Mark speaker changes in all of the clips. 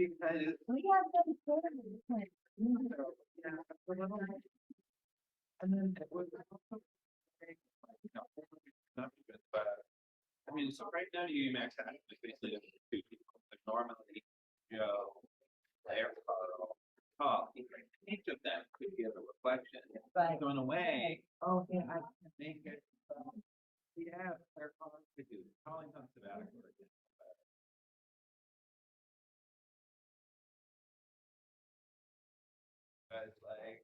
Speaker 1: because
Speaker 2: We have some sort of point.
Speaker 1: yeah, it's a little, and then it was also very, not good, but I mean, so right now you max out is basically two people. Like normally, Joe, Claire, Carl, Paul, each of them could give a reflection.
Speaker 2: Right.
Speaker 1: Going away,
Speaker 2: Oh, yeah, I
Speaker 1: make it. Yeah, Claire Collins could do it. Calling on sabbatical again. But like,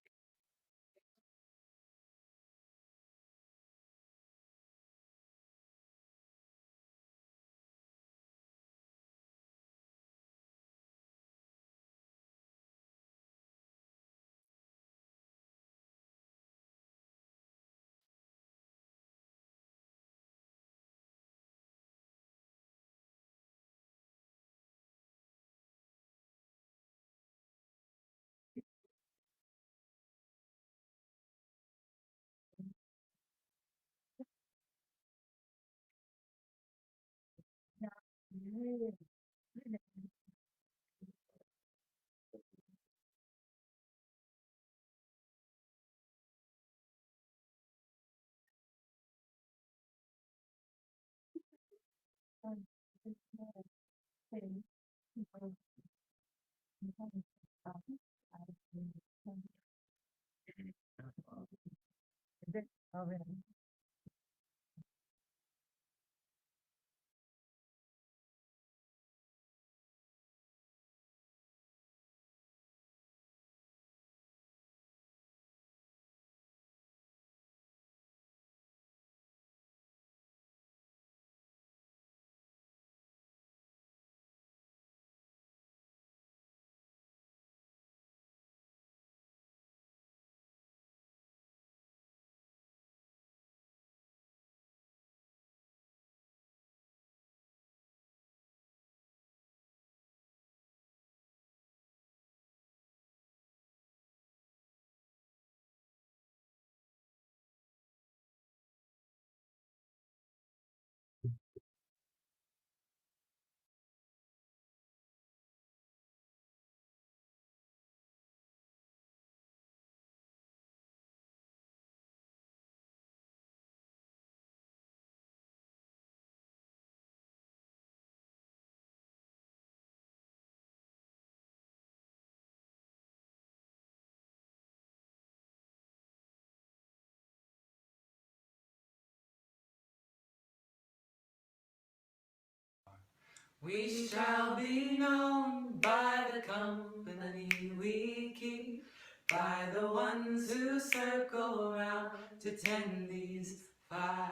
Speaker 3: We shall be known by the company we keep, by the ones who circle around to tend these fires.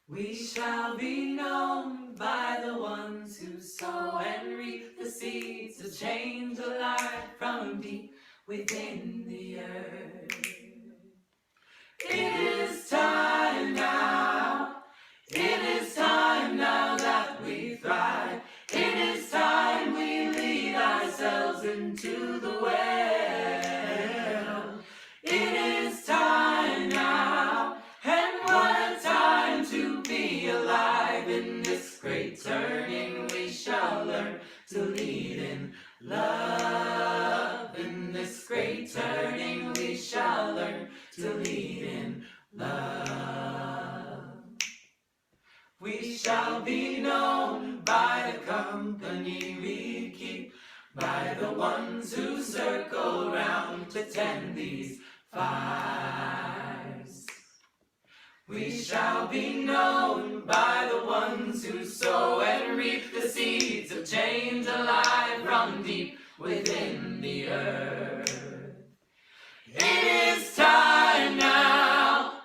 Speaker 3: We shall be known by the ones who sow and reap the seeds to change a life from deep within the earth. It is time now. It is time now that we thrive. It is time we lead ourselves into the well. It is time now, and what a time to be alive. In this great turning we shall learn to lead in love. In this great turning we shall learn to lead in love. We shall be known by the company we keep, by the ones who circle round to tend these fires. We shall be known by the ones who sow and reap the seeds of change alive from deep within the earth. It is time now.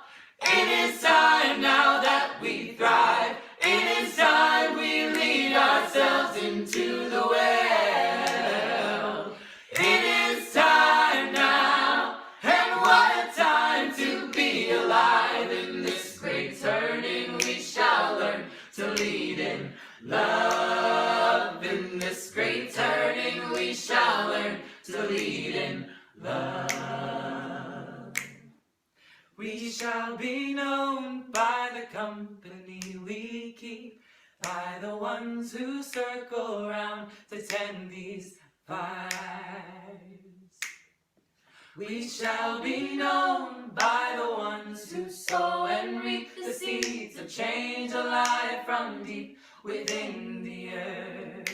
Speaker 3: It is time now that we thrive. It is time we lead ourselves into the well. It is time now, and what a time to be alive. In this great turning we shall learn to lead in love. In this great turning we shall learn to lead in love. We shall be known by the company we keep, by the ones who circle round to tend these fires. We shall be known by the ones who sow and reap the seeds of change alive from deep within the earth.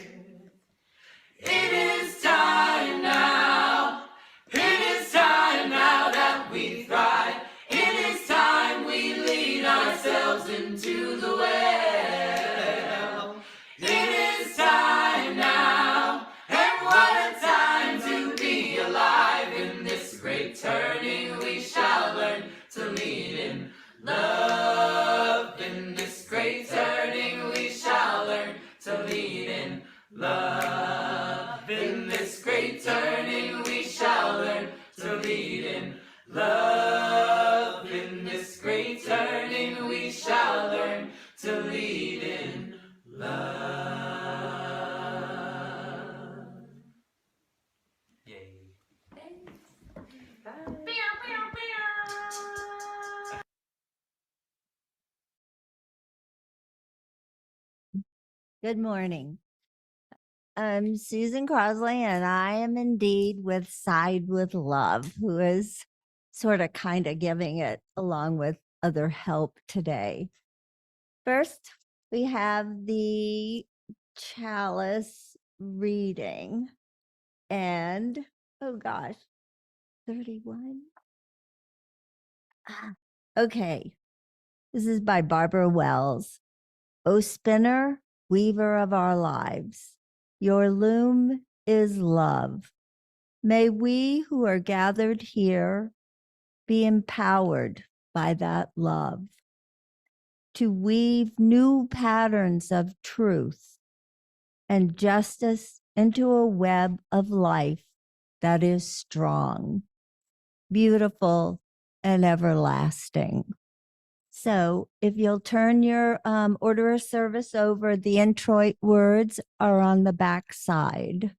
Speaker 3: It is time now, it is time now that we thrive. It is time we lead ourselves into the well. It is time now, and what a time to be alive. In this great turning we shall learn to lead in love. In this great turning we shall learn to lead in love. In this great turning we shall learn to lead in love. In this great turning we shall learn to lead in love. Yay.
Speaker 2: Good morning. I'm Susan Crosley, and I am indeed with Side with Love, who is sort of kind of giving it along with other help today. First, we have the chalice reading, and oh gosh, 31. Okay, this is by Barbara Wells. O spinner, weaver of our lives, your loom is love. May we who are gathered here be empowered by that love to weave new patterns of truth and justice into a web of life that is strong, beautiful, and everlasting. So if you'll turn your order of service over, the introit words are on the back side.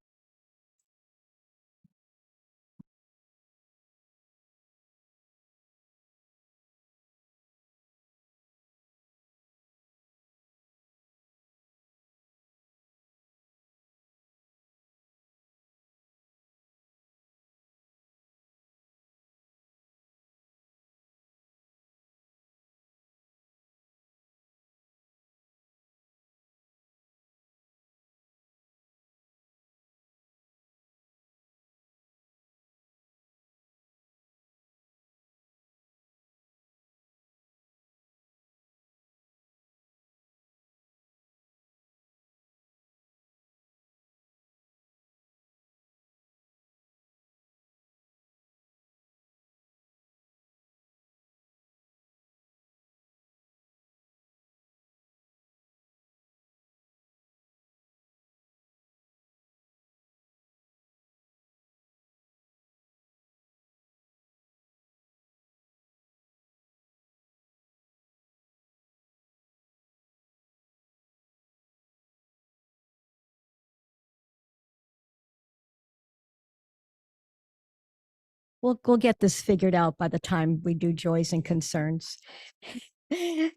Speaker 4: We'll get this figured out by the time we do joys and concerns.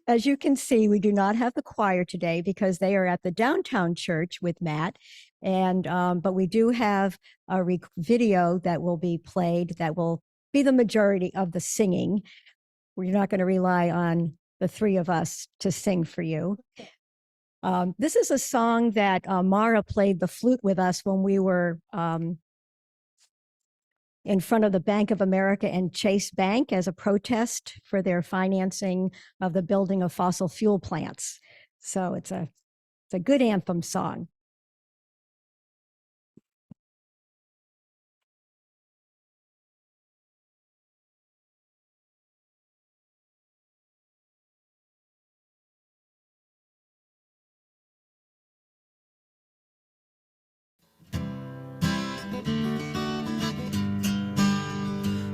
Speaker 4: As you can see, we do not have the choir today because they are at the downtown church with Matt. And but we do have a video that will be played that will be the majority of the singing. We're not going to rely on the three of us to sing for you. This is a song that Mara played the flute with us when we were in front of the Bank of America and Chase Bank as a protest for their financing of the building of fossil fuel plants. So it's a good anthem song.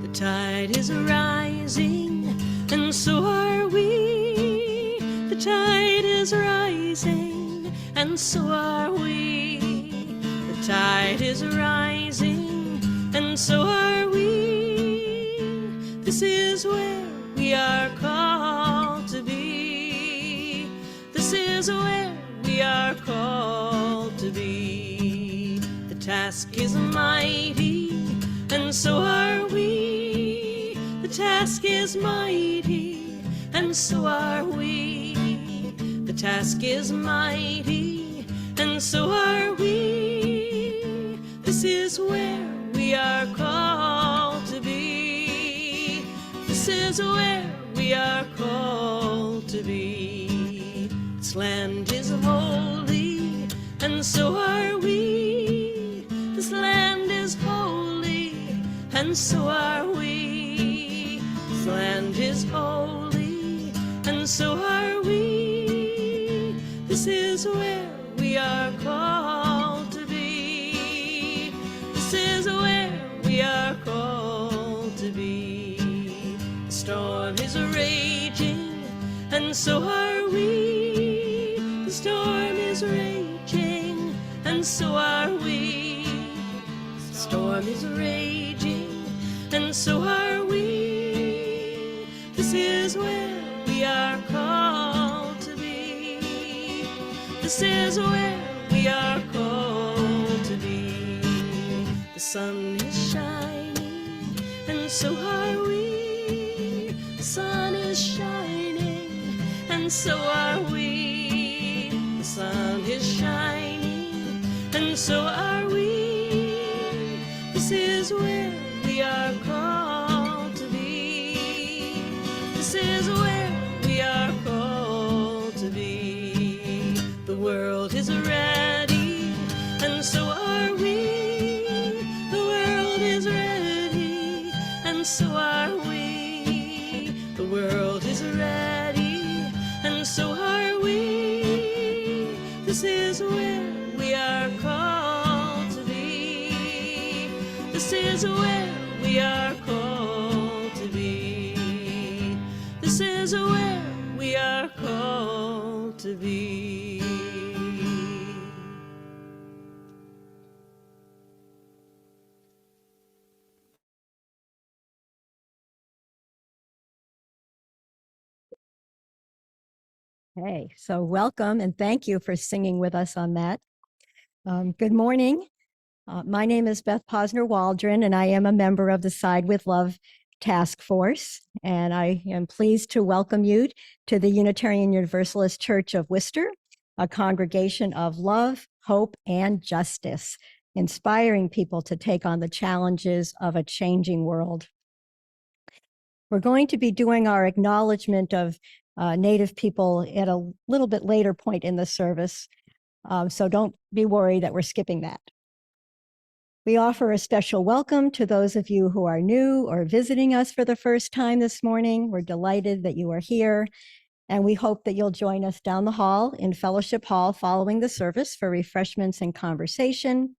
Speaker 5: The tide is rising, and so are we. The tide is rising, and so are we. The tide is rising, and so are we. This is where we are called to be. This is where we task is mighty, and so are we. The task is mighty, and so are we. The task is mighty, and so are we. This is where we are called to be. This is where we are called to be. This land is holy, and so are we. This land is holy, and so are we. This land is holy, and so are we. This is where we are called to be. This is where we are called to be. The storm is raging, and so are we. The storm is raging, and so are we. The storm is raging, and so are we. This is where we are called to be. This is where we are called to be. The sun is shining, and so are we. The sun is shining, and so are we. The sun is shining, and so are we. This is where we are called to be. This is where we are called to be. The world is ready, and so are we. The world is ready, and so are we. The world is ready, and so are we. This is where we are called to be. This is where we are called to be. This is where we are called to be.
Speaker 4: Hey, so welcome and thank you for singing with us on that. Good morning. My name is Beth Posner Waldron, and I am a member of the Side with Love Task Force. And I am pleased to welcome you to the Unitarian Universalist Church of Worcester, a congregation of love, hope, and justice, inspiring people to take on the challenges of a changing world. We're going to be doing our acknowledgement of Native people at a little bit later point in the service, so don't be worried that we're skipping that. We offer a special welcome to those of you who are new or visiting us for the first time this morning. We're delighted that you are here, and we hope that you'll join us down the hall in Fellowship Hall following the service for refreshments and conversation.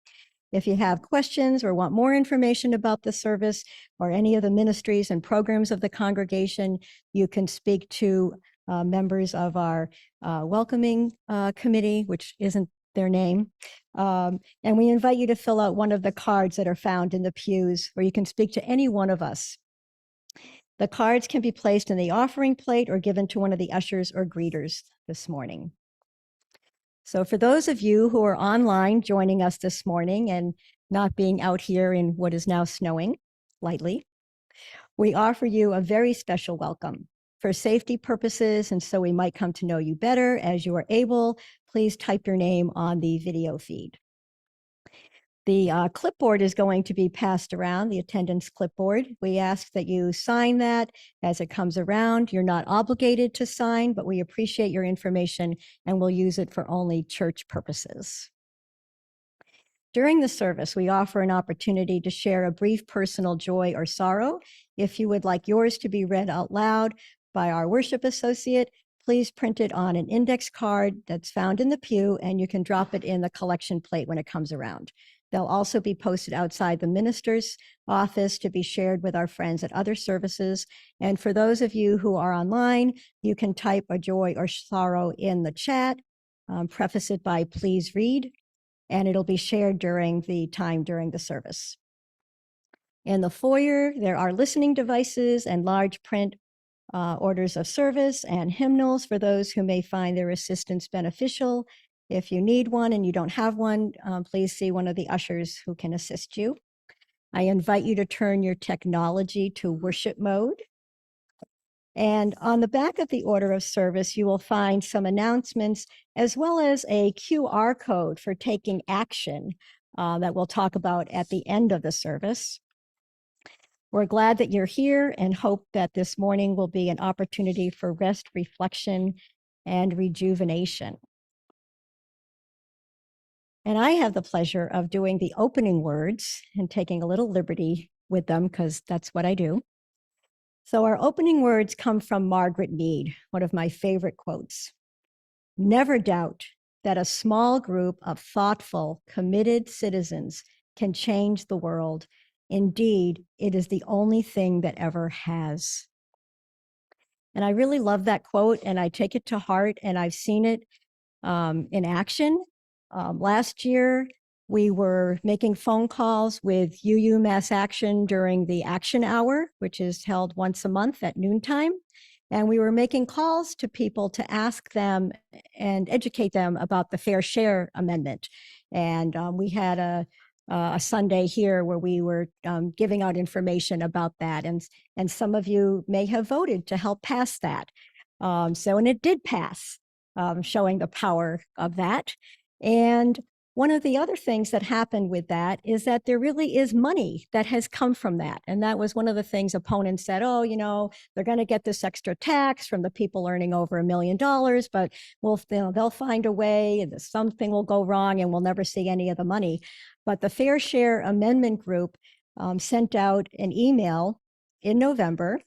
Speaker 4: If you have questions or want more information about the service or any of the ministries and programs of the congregation, you can speak to members of our welcoming committee, which isn't their name. And we invite you to fill out one of the cards that are found in the pews, where you can speak to any one of us. The cards can be placed in the offering plate or given to one of the ushers or greeters this morning. So for those of you who are online joining us this morning and not being out here in what is now snowing lightly, we offer you a very special welcome. For safety purposes, and so we might come to know you better as you are able, please type your name on the video feed. The clipboard is going to be passed around, the attendance clipboard. We ask that you sign that as it comes around. You're not obligated to sign, but we appreciate your information and we'll use it for only church purposes. During the service, we offer an opportunity to share a brief personal joy or sorrow. If you would like yours to be read out loud by our worship associate, please print it on an index card that's found in the pew, and you can drop it in the collection plate when it comes around. They'll also be posted outside the minister's office to be shared with our friends at other services. And for those of you who are online, you can type a joy or sorrow in the chat, preface it by "please read," and it'll be shared during the time during the service. In the foyer, there are listening devices and large print orders of service and hymnals for those who may find their assistance beneficial. If you need one and you don't have one, please see one of the ushers who can assist you. I invite you to turn your technology to worship mode. And on the back of the order of service, you will find some announcements as well as a QR code for taking action that we'll talk about at the end of the service. We're glad that you're here and hope that this morning will be an opportunity for rest, reflection, and rejuvenation. And I have the pleasure of doing the opening words and taking a little liberty with them because that's what I do. So our opening words come from Margaret Mead, one of my favorite quotes. Never doubt that a small group of thoughtful, committed citizens can change the world. Indeed, it is the only thing that ever has. And I really love that quote and I take it to heart and I've seen it in action. Last year, we were making phone calls with UU Mass Action during the Action Hour, which is held once a month at noontime. And we were making calls to people to ask them and educate them about the Fair Share Amendment. And we had a Sunday here where we were giving out information about that. And some of you may have voted to help pass that. And it did pass, showing the power of that. And one of the other things that happened with that is that there really is money that has come from that. And that was one of the things opponents said, oh, you know, they're going to get this extra tax from the people earning over $1 million, but they'll find a way and something will go wrong and we'll never see any of the money. But the Fair Share Amendment Group sent out an email in November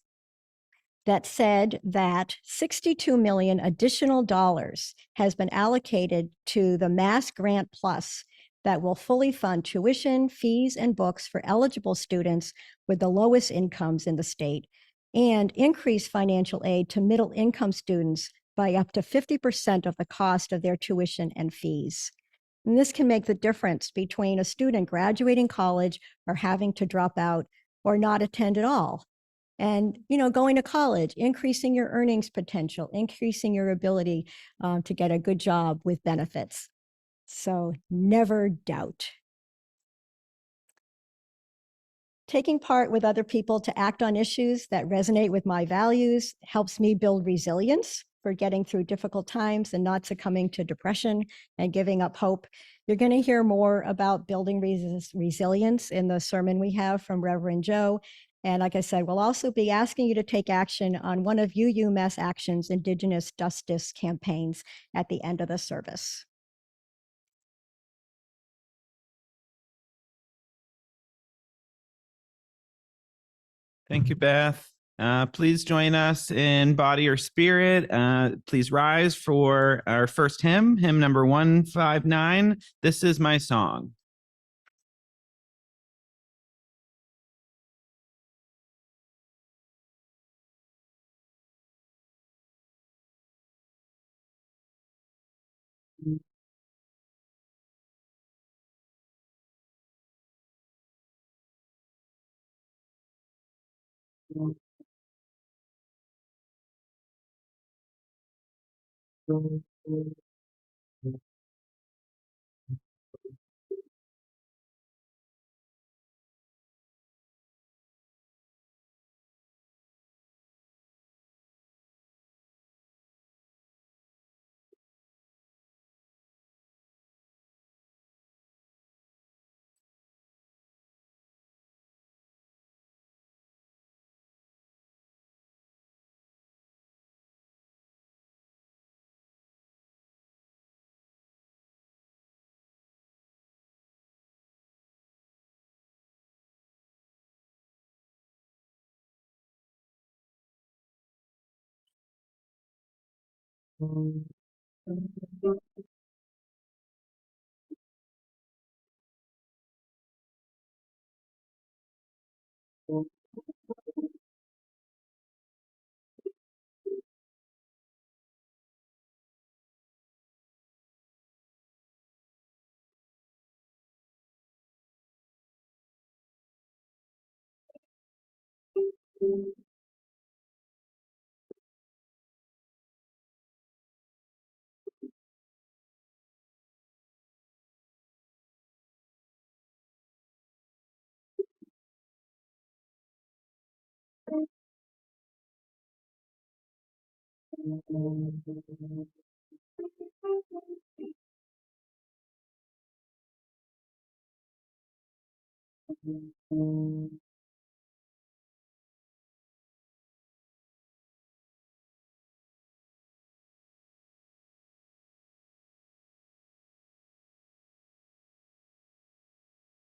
Speaker 4: that said that 62 million additional dollars has been allocated to the Mass Grant Plus that will fully fund tuition, fees, and books for eligible students with the lowest incomes in the state, and increase financial aid to middle income students by up to 50% of the cost of their tuition and fees. And this can make the difference between a student graduating college or having to drop out or not attend at all. And, you know, going to college, increasing your earnings potential, increasing your ability to get a good job with benefits. So never doubt. Taking part with other people to act on issues that resonate with my values helps me build resilience for getting through difficult times and not succumbing to depression and giving up hope. You're going to hear more about building resilience in the sermon we have from Reverend Joe. And like I said, we'll also be asking you to take action on one of UU Mass Action's Indigenous Justice campaigns at the end of the service.
Speaker 1: Thank you, Beth. Please join us in body or spirit. Please rise for our first hymn, hymn number 159. This is my song.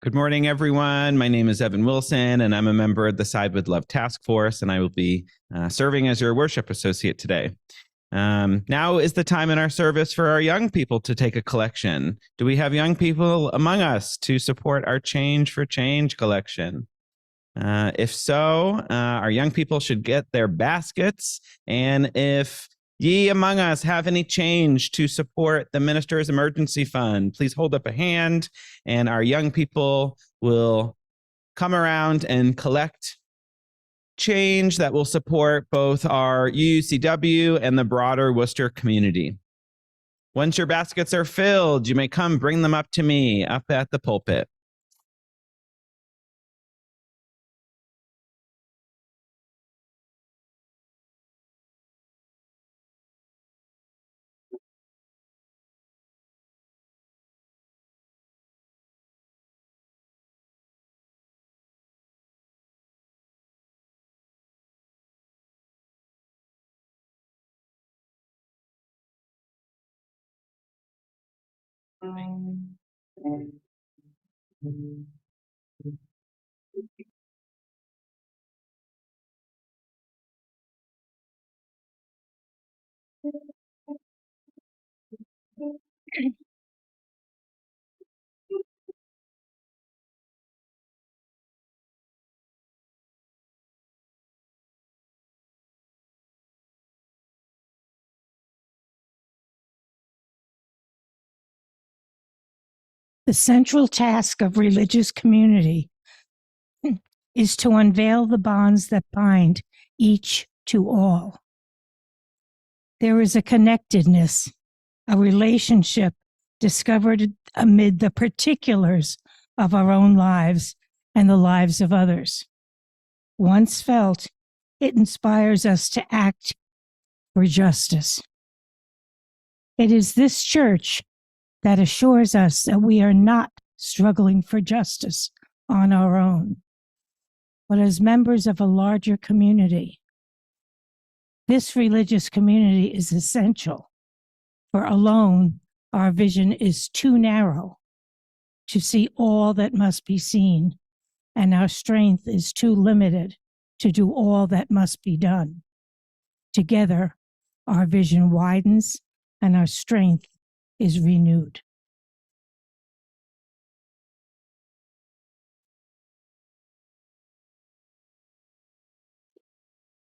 Speaker 1: Good morning, everyone. My name is Evan Wilson, and I'm a member of the Side with Love Task Force, and I will be serving as your worship associate today. Now is the time in our service for our young people to take a collection. Do we have young people among us to support our Change for Change collection? If so, our young people should get their baskets. And if ye among us have any change to support the Minister's Emergency Fund, please hold up a hand, and our young people will come around and collect change that will support both our UUCW and the broader Worcester community. Once your baskets are filled, you may come bring them up to me up at the pulpit.
Speaker 6: The central task of religious community is to unveil the bonds that bind each to all. There is a connectedness, a relationship discovered amid the particulars of our own lives and the lives of others. Once felt, it inspires us to act for justice. It is this church that assures us that we are not struggling for justice on our own, but as members of a larger community. This religious community is essential, for alone our vision is too narrow to see all that must be seen, and our strength is too limited to do all that must be done. Together, our vision widens and our strength is renewed.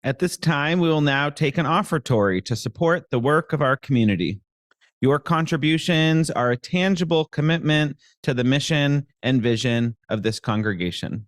Speaker 1: At this time, we will now take an offertory to support the work of our community. Your contributions are a tangible commitment to the mission and vision of this congregation.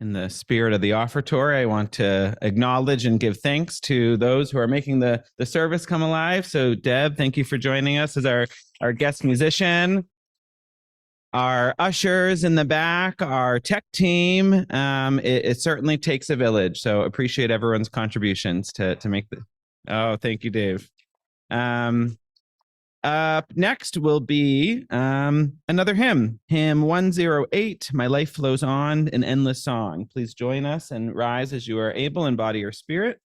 Speaker 1: In the spirit of the offertory, I want to acknowledge and give thanks to those who are making the service come alive. So, Deb, thank you for joining us as our guest musician. Our ushers in the back, our tech team. It certainly takes a village. So appreciate everyone's contributions to make the. Oh, thank you, Dave. Up next will be another hymn, hymn 108, My Life Flows On, an Endless Song. Please join us and rise as you are able in body or spirit.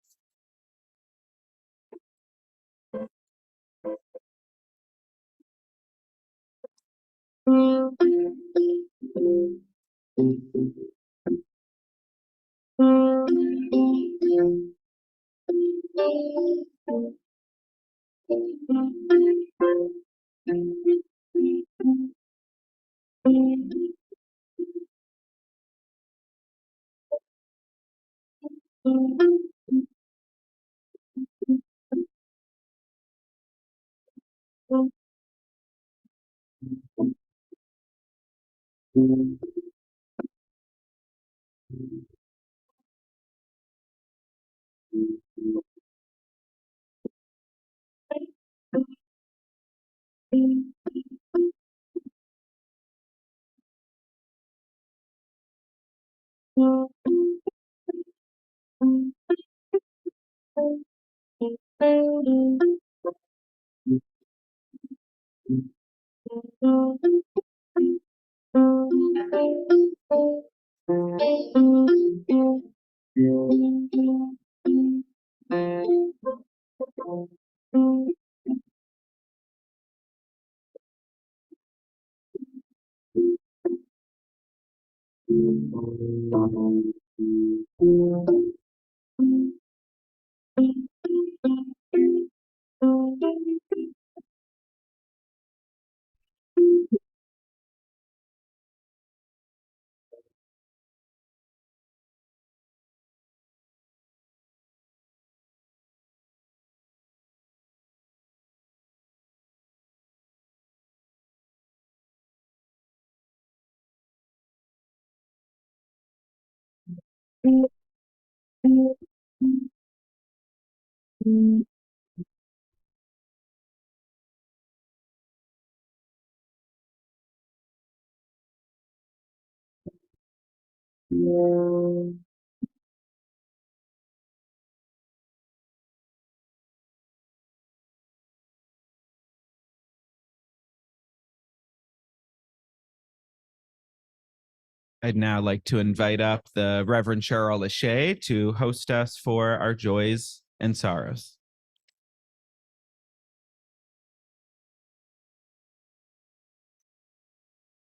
Speaker 1: I'd now like to invite up the Reverend Cheryl Lachey to host us for our joys and sorrows.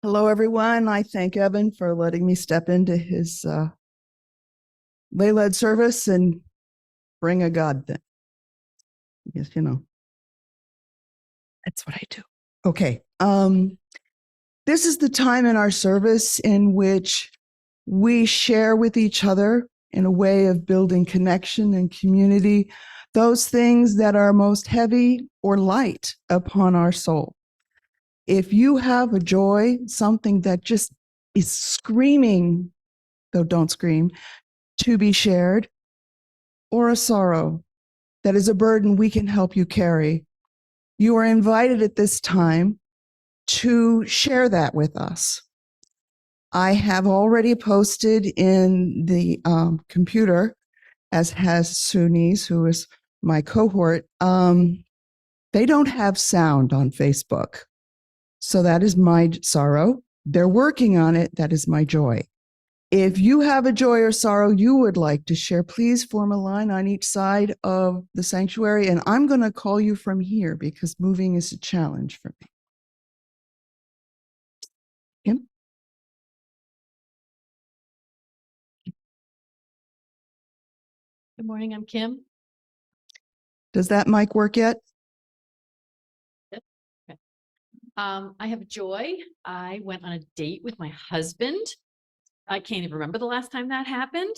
Speaker 7: Hello, everyone. I thank Evan for letting me step into his lay-led service and bring a God thing. Yes, you know, that's what I do. Okay. This is the time in our service in which we share with each other in a way of building connection and community, those things that are most heavy or light upon our soul. If you have a joy, something that just is screaming, though don't scream, to be shared, or a sorrow that is a burden we can help you carry, you are invited at this time to share that with us. I have already posted in the computer, as has Sunise, who is my cohort. They don't have sound on Facebook. So that is my sorrow. They're working on it. That is my joy. If you have a joy or sorrow you would like to share, please form a line on each side of the sanctuary. And I'm going to call you from here because moving is a challenge for me. Kim?
Speaker 8: Good morning, I'm Kim.
Speaker 7: Does that mic work yet?
Speaker 8: Okay. I have joy. I went on a date with my husband. I can't even remember the last time that happened.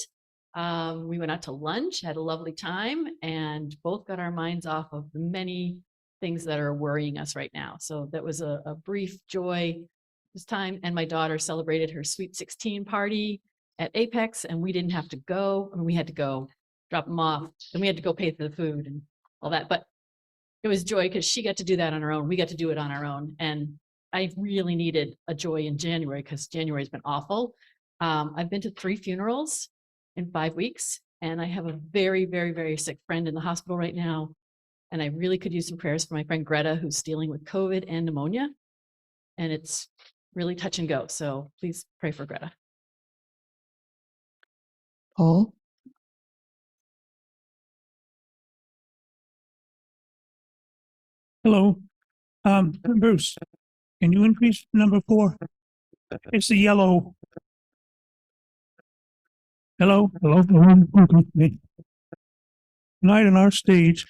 Speaker 8: We went out to lunch, had a lovely time, and both got our minds off of the many things that are worrying us right now. So that was a brief joy this time. And my daughter celebrated her Sweet 16 party at Apex, and we didn't have to go. I mean, we had to go drop them off, and we had to go pay for the food and all that. But it was joy because she got to do that on her own. We got to do it on our own. And I really needed a joy in January because January has been awful. I've been to 3 funerals in 5 weeks, and I have a very, very, very sick friend in the hospital right now. And I really could use some prayers for my friend Greta, who's dealing with COVID and pneumonia. And it's really touch and go. So please pray for Greta.
Speaker 7: Paul?
Speaker 9: Hello, Bruce, can you increase number 4? It's the yellow. Hello. Okay. Night on our stage.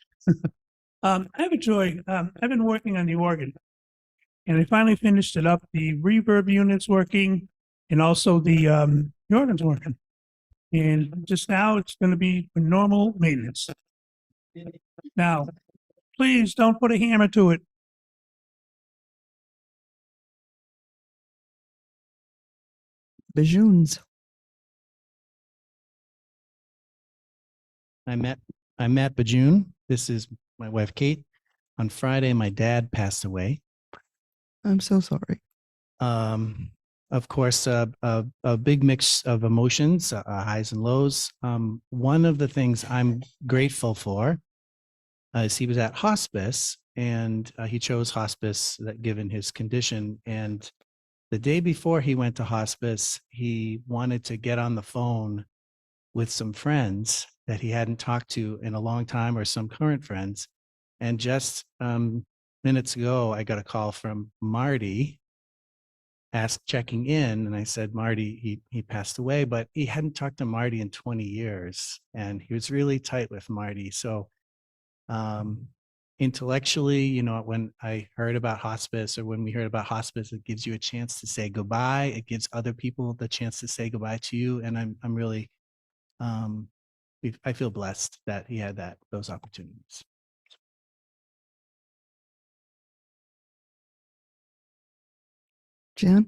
Speaker 9: I have a joy. I've been working on the organ, and I finally finished it up. The reverb unit's working, and also the organ's working. And just now, it's going to be for normal maintenance. Now, please don't put a hammer to it.
Speaker 7: Bajoons.
Speaker 10: I'm Matt Bajoon. This is my wife, Kate. On Friday, my dad passed away.
Speaker 7: I'm so sorry.
Speaker 10: Of course, a big mix of emotions, highs and lows. One of the things I'm grateful for is he was at hospice, and he chose hospice that given his condition. And the day before he went to hospice, he wanted to get on the phone with some friends that he hadn't talked to in a long time, or some current friends. And just minutes ago, I got a call from Marty, checking in, and I said, Marty, he passed away, but he hadn't talked to Marty in 20 years, and he was really tight with Marty. So intellectually, you know, when I heard about hospice, or when we heard about hospice, it gives you a chance to say goodbye. It gives other people the chance to say goodbye to you. And I'm really, I feel blessed that he had those opportunities.
Speaker 7: Jan?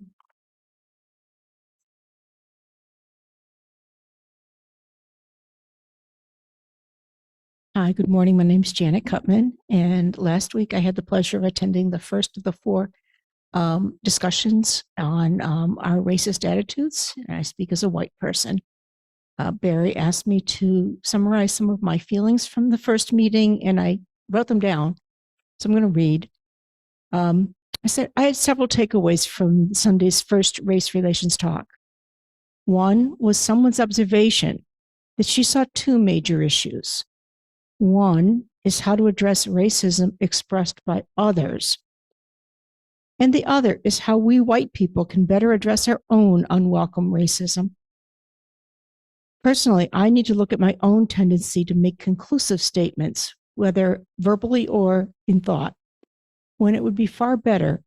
Speaker 6: Hi, good morning. My name is Janet Cutman, and last week I had the pleasure of attending the first of the 4 discussions on our racist attitudes, and I speak as a white person. Barry asked me to summarize some of my feelings from the first meeting, and I wrote them down, so I'm going to read. I said I had several takeaways from Sunday's first race relations talk. One was someone's observation that she saw 2 major issues. One is how to address racism expressed by others. And the other is how we white people can better address our own unwelcome racism. Personally, I need to look at my own tendency to make conclusive statements, whether verbally or in thought, when it would be far better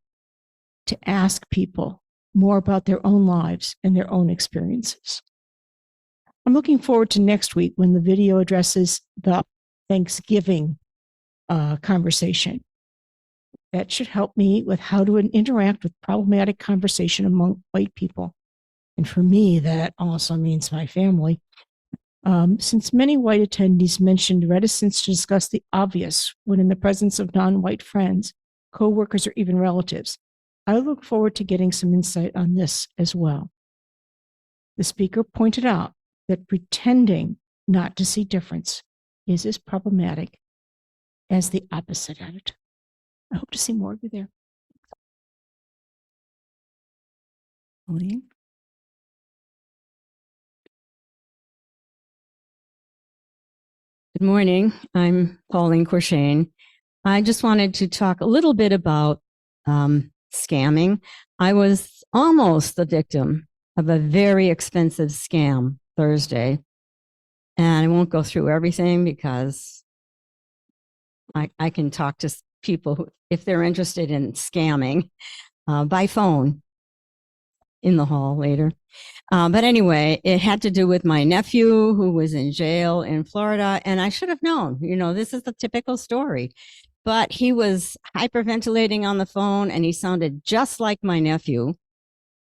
Speaker 6: to ask people more about their own lives and their own experiences. I'm looking forward to next week when the video addresses the Thanksgiving conversation. That should help me with how to interact with problematic conversation among white people. And for me, that also means my family. Since many white attendees mentioned reticence to discuss the obvious when in the presence of non-white friends, coworkers, or even relatives, I look forward to getting some insight on this as well. The speaker pointed out that pretending not to see difference is as problematic as the opposite attitude. I hope to see more of you there.
Speaker 7: Pauline?
Speaker 4: Good morning. I'm Pauline Corshane. I just wanted to talk a little bit about scamming. I was almost the victim of a very expensive scam Thursday. And I won't go through everything because I can talk to people if they're interested in scamming by phone in the hall later. But anyway, it had to do with my nephew who was in jail in Florida. And I should have known, this is the typical story. But he was hyperventilating on the phone and he sounded just like my nephew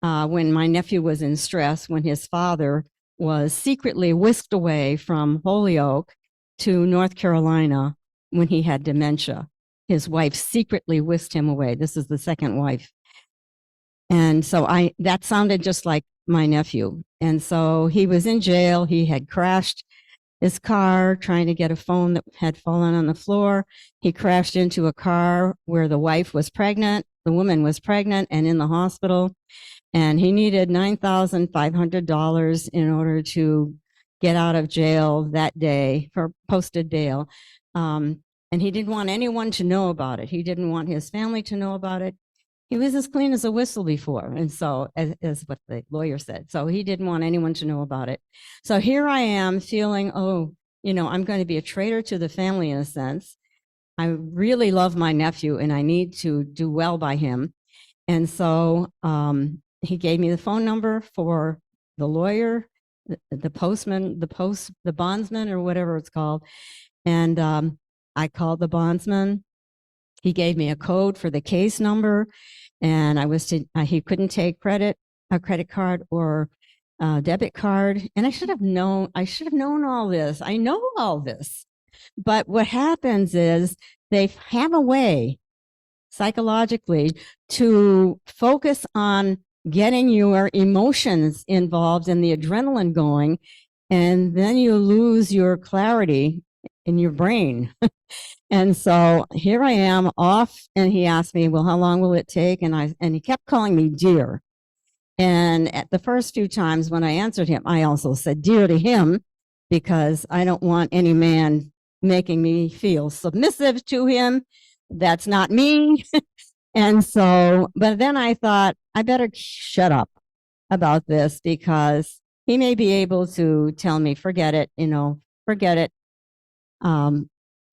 Speaker 4: when my nephew was in stress, when his father was secretly whisked away from Holyoke to North Carolina when he had dementia. His wife secretly whisked him away. This is the second wife. And so that sounded just like my nephew. And so he was in jail. He had crashed his car trying to get a phone that had fallen on the floor. He crashed into a car where the wife was pregnant. The woman was pregnant and in the hospital. And he needed $9,500 in order to get out of jail that day for posted bail. And he didn't want anyone to know about it. He didn't want his family to know about it. He was as clean as a whistle before. And so, as what the lawyer said, so he didn't want anyone to know about it. So here I am feeling, I'm going to be a traitor to the family in a sense. I really love my nephew and I need to do well by him. And so he gave me the phone number for the lawyer, the postman, the bondsman or whatever it's called. And I called the bondsman. He gave me a code for the case number, and he couldn't take a credit card or a debit card. And I should have known all this. I know all this. But what happens is they have a way psychologically to focus on getting your emotions involved and the adrenaline going, and then you lose your clarity in your brain. And so here I am off, and he asked me, well, how long will it take? And he kept calling me dear. And at the first few times when I answered him, I also said dear to him because I don't want any man making me feel submissive to him. That's not me. And so, but then I thought I better shut up about this because he may be able to tell me, forget it, forget it.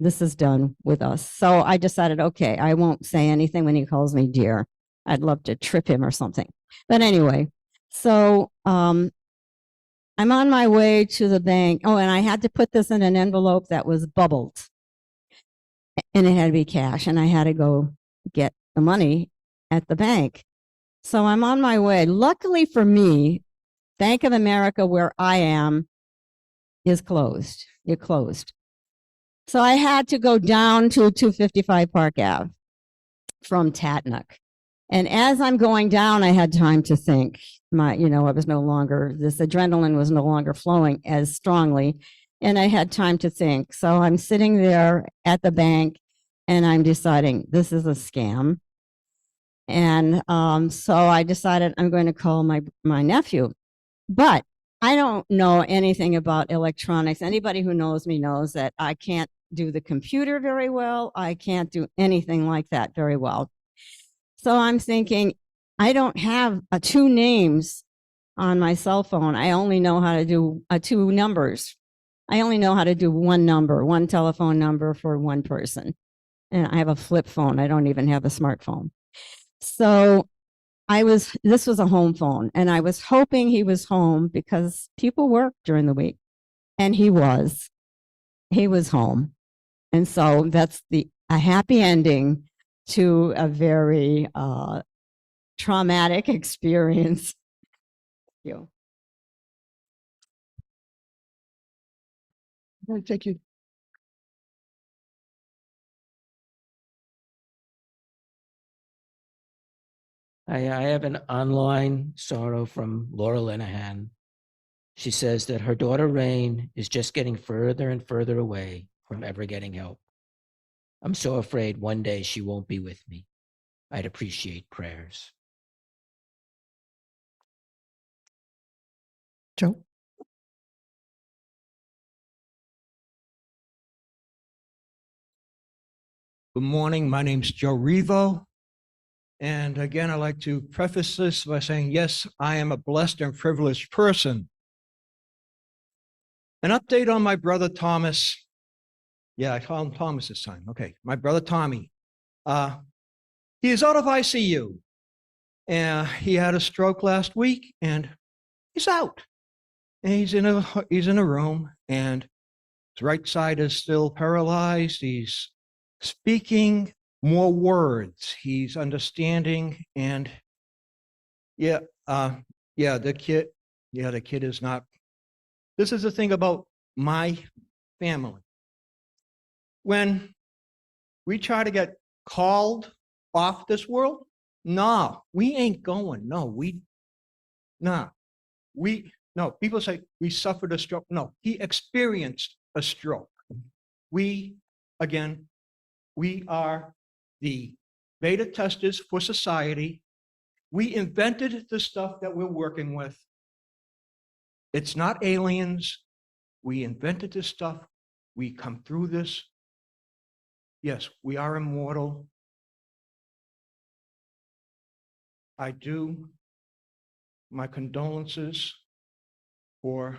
Speaker 4: This is done with us. So I decided, okay, I won't say anything when he calls me dear. I'd love to trip him or something. But anyway, so I'm on my way to the bank. Oh, and I had to put this in an envelope that was bubbled. And it had to be cash. And I had to go get the money at the bank. So I'm on my way. Luckily for me, Bank of America, where I am, is closed. It closed. So I had to go down to 255 Park Ave from Tatnuck. And as I'm going down, I had time to think. This adrenaline was no longer flowing as strongly. And I had time to think. So I'm sitting there at the bank and I'm deciding this is a scam. And so I decided I'm going to call my nephew. But I don't know anything about electronics. Anybody who knows me knows that I can't do the computer very well. I can't do anything like that very well. So I'm thinking, I don't have two names on my cell phone. I only know how to do two numbers. I only know how to do one number, one telephone number for one person. And I have a flip phone. I don't even have a smartphone. So this was a home phone, and I was hoping he was home because people work during the week, and he was home. And so that's a happy ending to a very traumatic experience. Thank you.
Speaker 7: Thank you.
Speaker 11: I have an online sorrow from Laura Linehan. She says that her daughter Rain is just getting further and further away from ever getting help. I'm so afraid one day she won't be with me. I'd appreciate prayers.
Speaker 7: Joe?
Speaker 12: Good morning. My name's Joe Revo. And again, I'd like to preface this by saying, yes, I am a blessed and privileged person. An update on my brother Thomas. Yeah, I call him Thomas this time. Okay, my brother Tommy. He is out of ICU. And he had a stroke last week, and he's out. And he's in a room, and his right side is still paralyzed. He's speaking more words. He's understanding, and the kid is not. This is the thing about my family. When we try to get called off this world, no, we ain't going. No, people say we suffered a stroke. No, he experienced a stroke. We are the beta testers for society. We invented the stuff that we're working with. It's not aliens. We invented this stuff. We come through this. Yes, we are immortal. I do my condolences for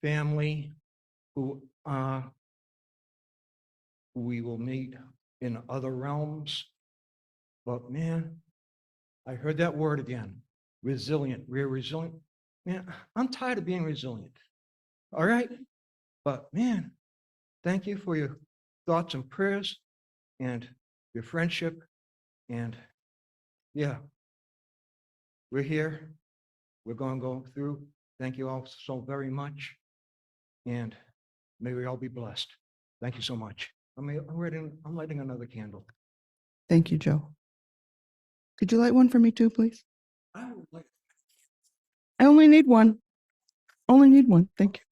Speaker 12: family who we will meet in other realms. But man, I heard that word again, resilient. We're resilient. Man, I'm tired of being resilient. All right? But man, thank you for your thoughts and prayers and your friendship. And yeah, we're here. We're going to go through. Thank you all so very much. And may we all be blessed. Thank you so much. I'm lighting another candle.
Speaker 7: Thank you, Joe. Could you light one for me too, please?
Speaker 12: I would like.
Speaker 7: I only need one. Only need one. Thank you.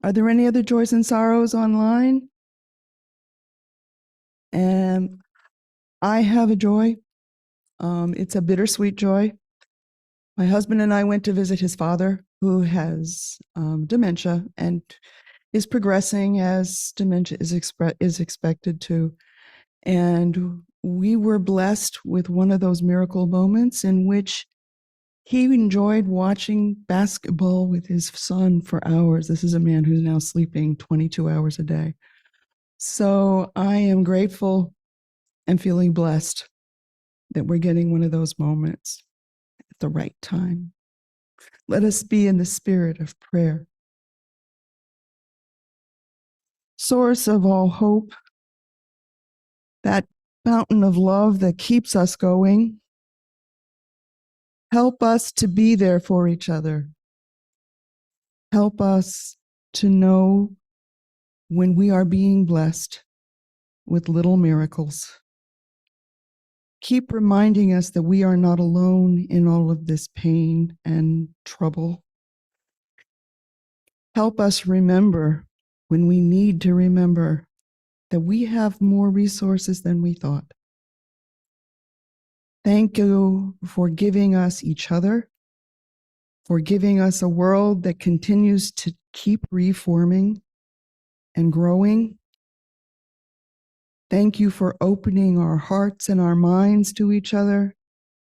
Speaker 7: Are there any other joys and sorrows online? And I have a joy. It's a bittersweet joy. My husband and I went to visit his father, who has dementia and is progressing as dementia is expected to. And we were blessed with one of those miracle moments in which he enjoyed watching basketball with his son for hours. This is a man who's now sleeping 22 hours a day. So I am grateful and feeling blessed that we're getting one of those moments at the right time. Let us be in the spirit of prayer. Source of all hope, that fountain of love that keeps us going. Help us to be there for each other. Help us to know when we are being blessed with little miracles. Keep reminding us that we are not alone in all of this pain and trouble. Help us remember when we need to remember that we have more resources than we thought. Thank you for giving us each other, for giving us a world that continues to keep reforming and growing. Thank you for opening our hearts and our minds to each other,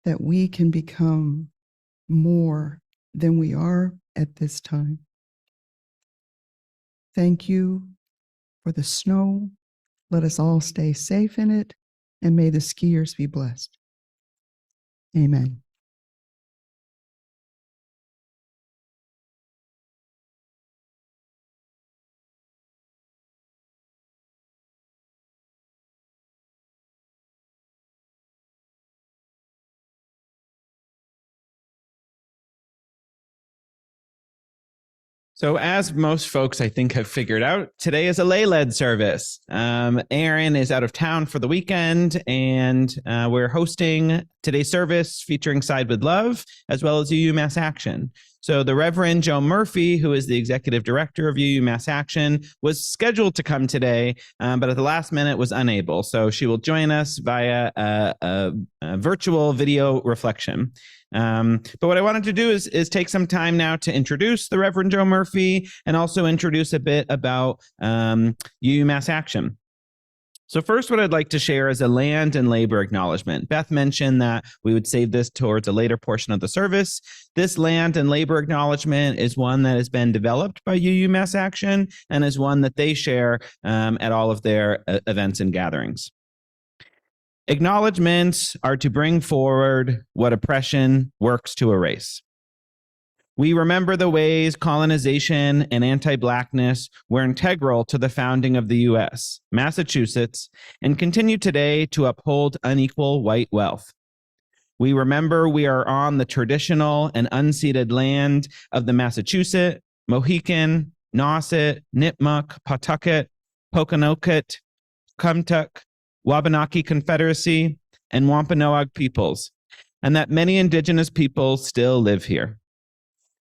Speaker 7: that we can become more than we are at this time. Thank you for the snow. Let us all stay safe in it, and may the skiers be blessed. Amen.
Speaker 13: So as most folks, I think, have figured out, today is a lay-led service. Aaron is out of town for the weekend, and we're hosting today's service featuring Side with Love, as well as UU Mass Action. So the Reverend Joe Murphy, who is the executive director of UU Mass Action, was scheduled to come today, but at the last minute was unable. So she will join us via a virtual video reflection. But what I wanted to do is take some time now to introduce the Reverend Joe Murphy and also introduce a bit about UU Mass Action. So first, what I'd like to share is a land and labor acknowledgement. Beth mentioned that we would save this towards a later portion of the service. This land and labor acknowledgement is one that has been developed by UU Mass Action and is one that they share at all of their events and gatherings. Acknowledgements are to bring forward what oppression works to erase. We remember the ways colonization and anti-Blackness were integral to the founding of the U.S., Massachusetts, and continue today to uphold unequal white wealth. We remember we are on the traditional and unceded land of the Massachusetts, Mohican, Nauset, Nipmuc, Pawtucket, Pokanoket, Kumtuk, Wabanaki Confederacy, and Wampanoag peoples, and that many Indigenous peoples still live here.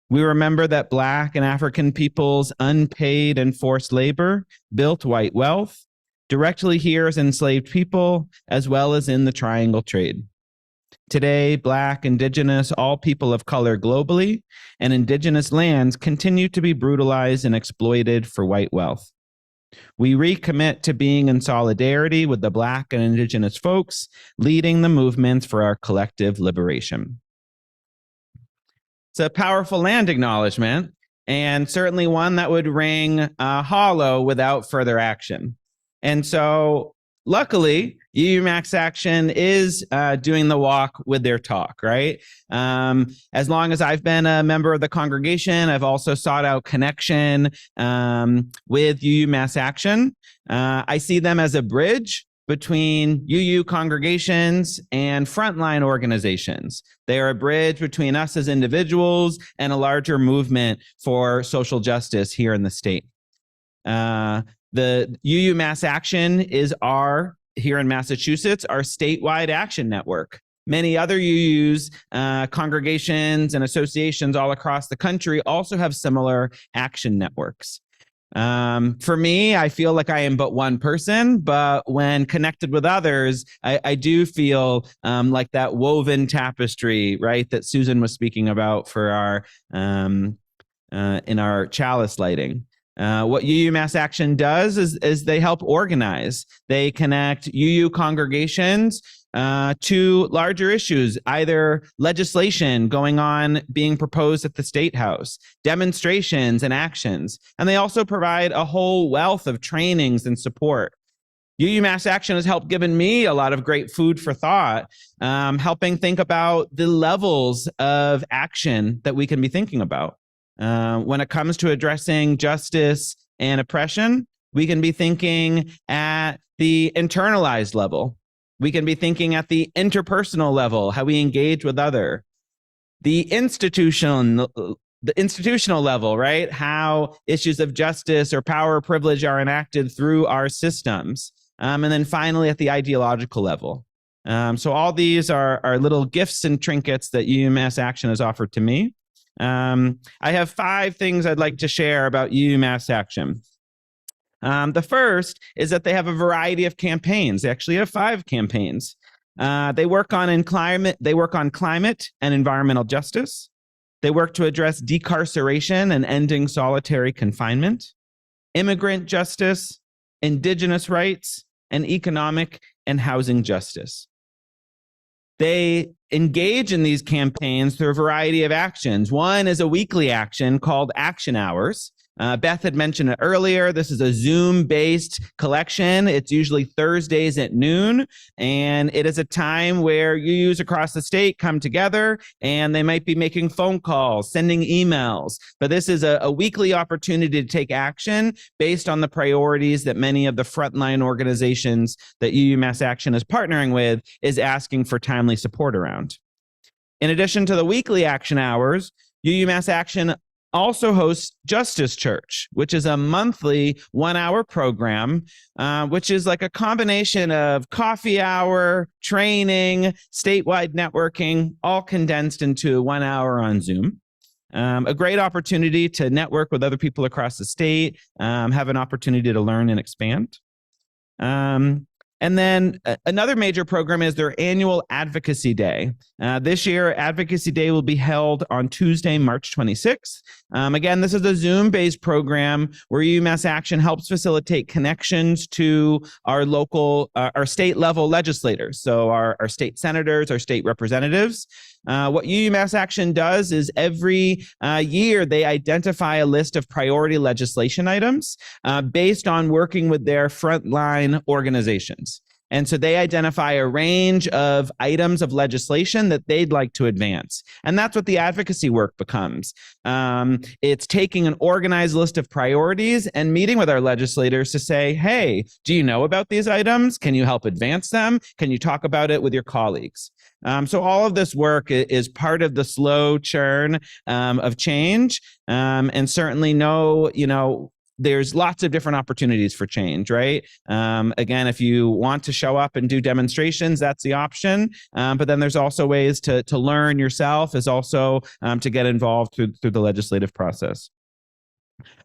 Speaker 13: We remember that Black and African peoples' unpaid and forced labor built white wealth, directly here as enslaved people, as well as in the triangle trade. Today, Black, Indigenous, all people of color globally, and Indigenous lands continue to be brutalized and exploited for white wealth. We recommit to being in solidarity with the Black and Indigenous folks leading the movements for our collective liberation. It's a powerful land acknowledgement, and certainly one that would ring hollow without further action. And so luckily, UU Mass Action is doing the walk with their talk, right? As long as I've been a member of the congregation, I've also sought out connection with UU Mass Action. I see them as a bridge between UU congregations and frontline organizations. They are a bridge between us as individuals and a larger movement for social justice here in the state. The UU Mass Action is here in Massachusetts, our statewide action network. Many other UUs, congregations and associations all across the country also have similar action networks. For me, I feel like I am but one person, but when connected with others, I do feel like that woven tapestry, right, that Susan was speaking about for our in our chalice lighting. What UU Mass Action does is they help organize. They connect UU congregations to larger issues, either legislation going on being proposed at the State House, demonstrations and actions. And they also provide a whole wealth of trainings and support. UU Mass Action has helped given me a lot of great food for thought, helping think about the levels of action that we can be thinking about. When it comes to addressing justice and oppression, we can be thinking at the internalized level. We can be thinking at the interpersonal level, how we engage with other. The institutional level, right? How issues of justice or power or privilege are enacted through our systems. And then finally at the ideological level. So all these are little gifts and trinkets that UU Mass Action has offered to me. I have 5 things I'd like to share about UU Mass Action. The first is that they have a variety of campaigns. They actually have 5 campaigns. They work on climate and environmental justice. They work to address decarceration and ending solitary confinement, immigrant justice, Indigenous rights, and economic and housing justice. They engage in these campaigns through a variety of actions. One is a weekly action called Action Hours. Beth had mentioned it earlier. This is a Zoom-based collection. It's usually Thursdays at noon, and it is a time where UUs across the state come together, and they might be making phone calls, sending emails. But this is a weekly opportunity to take action based on the priorities that many of the frontline organizations that UU Mass Action is partnering with is asking for timely support around. In addition to the weekly action hours, UU Mass Action also hosts Justice Church, which is a monthly 1-hour program, which is like a combination of coffee hour, training, statewide networking, all condensed into 1 hour on Zoom. A great opportunity to network with other people across the state, have an opportunity to learn and expand. And then another major program is their annual Advocacy Day. This year, Advocacy Day will be held on Tuesday, March 26th. Again, this is a Zoom-based program where UMass Action helps facilitate connections to our local, our state level legislators. So our state senators, our state representatives. What UMass Action does is every year they identify a list of priority legislation items based on working with their frontline organizations. And so they identify a range of items of legislation that they'd like to advance. And that's what the advocacy work becomes. It's taking an organized list of priorities and meeting with our legislators to say, hey, do you know about these items? Can you help advance them? Can you talk about it with your colleagues? So all of this work is part of the slow churn of change, and certainly there's lots of different opportunities for change, right? Again, if you want to show up and do demonstrations, that's the option. But then there's also ways to learn yourself, is also to get involved through the legislative process.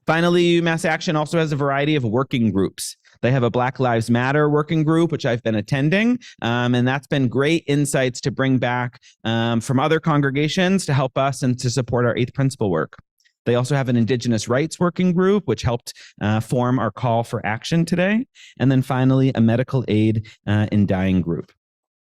Speaker 13: Finally, UMass Action also has a variety of working groups. They have a Black Lives Matter working group, which I've been attending, and that's been great insights to bring back from other congregations to help us and to support our eighth principle work. They also have an Indigenous rights working group, which helped form our call for action today. And then finally, a medical aid in dying group.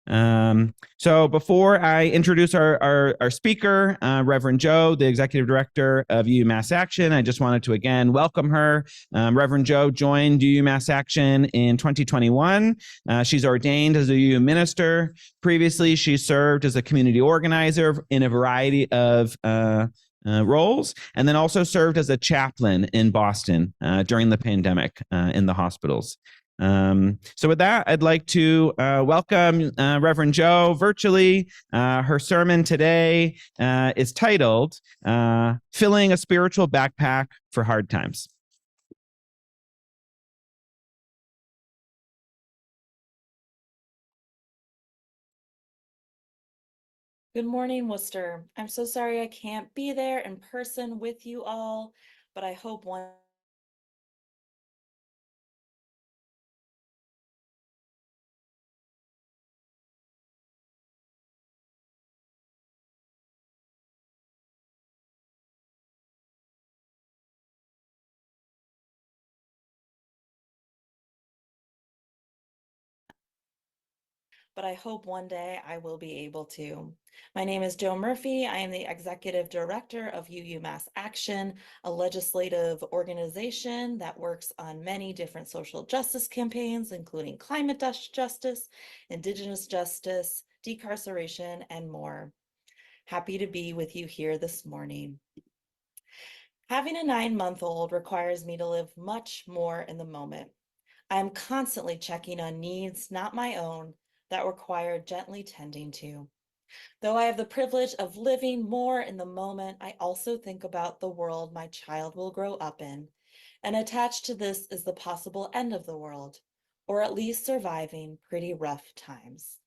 Speaker 13: So before I introduce our speaker, Reverend Joe, the Executive Director of UMass Action, I just wanted to again welcome her. Reverend Joe joined UMass Action in 2021. She's ordained as a UU minister. Previously, she served as a community organizer in a variety of roles, and then also served as a chaplain in Boston during the pandemic in the hospitals. So with that, I'd like to welcome Reverend Joe virtually. Her sermon today is titled Filling a Spiritual Backpack for Hard Times.
Speaker 14: Good morning, Worcester. I'm so sorry I can't be there in person with you all, but I hope one day I will be able to. My name is Joe Murphy. I am the Executive Director of UMass Action, a legislative organization that works on many different social justice campaigns, including climate justice, Indigenous justice, decarceration, and more. Happy to be with you here this morning. Having a 9-month-old requires me to live much more in the moment. I am constantly checking on needs, not my own, that require gently tending to. Though I have the privilege of living more in the moment, I also think about the world my child will grow up in, and attached to this is the possible end of the world, or at least surviving pretty rough times.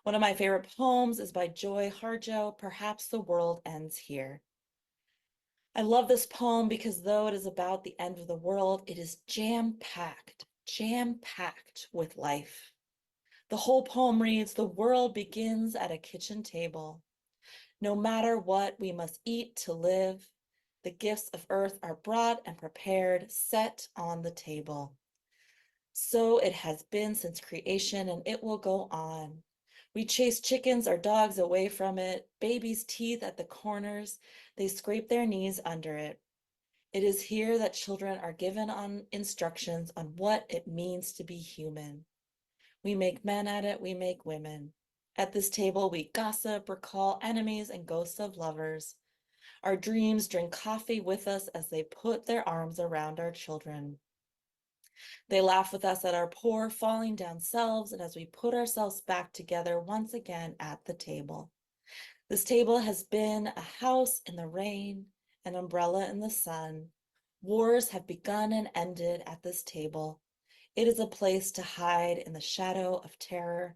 Speaker 14: One of my favorite poems is by Joy Harjo, Perhaps the World Ends Here. I love this poem because though it is about the end of the world, it is jam-packed with life. The whole poem reads, the world begins at a kitchen table. No matter what, we must eat to live. The gifts of earth are brought and prepared, set on the table. So it has been since creation, and it will go on. We chase chickens or dogs away from it, babies' teeth at the corners, they scrape their knees under it. It is here that children are given instructions on what it means to be human. We make men at it, we make women. At this table, we gossip, recall enemies and ghosts of lovers. Our dreams drink coffee with us as they put their arms around our children. They laugh with us at our poor, falling down selves, and as we put ourselves back together once again at the table. This table has been a house in the rain, an umbrella in the sun. Wars have begun and ended at this table. It is a place to hide in the shadow of terror,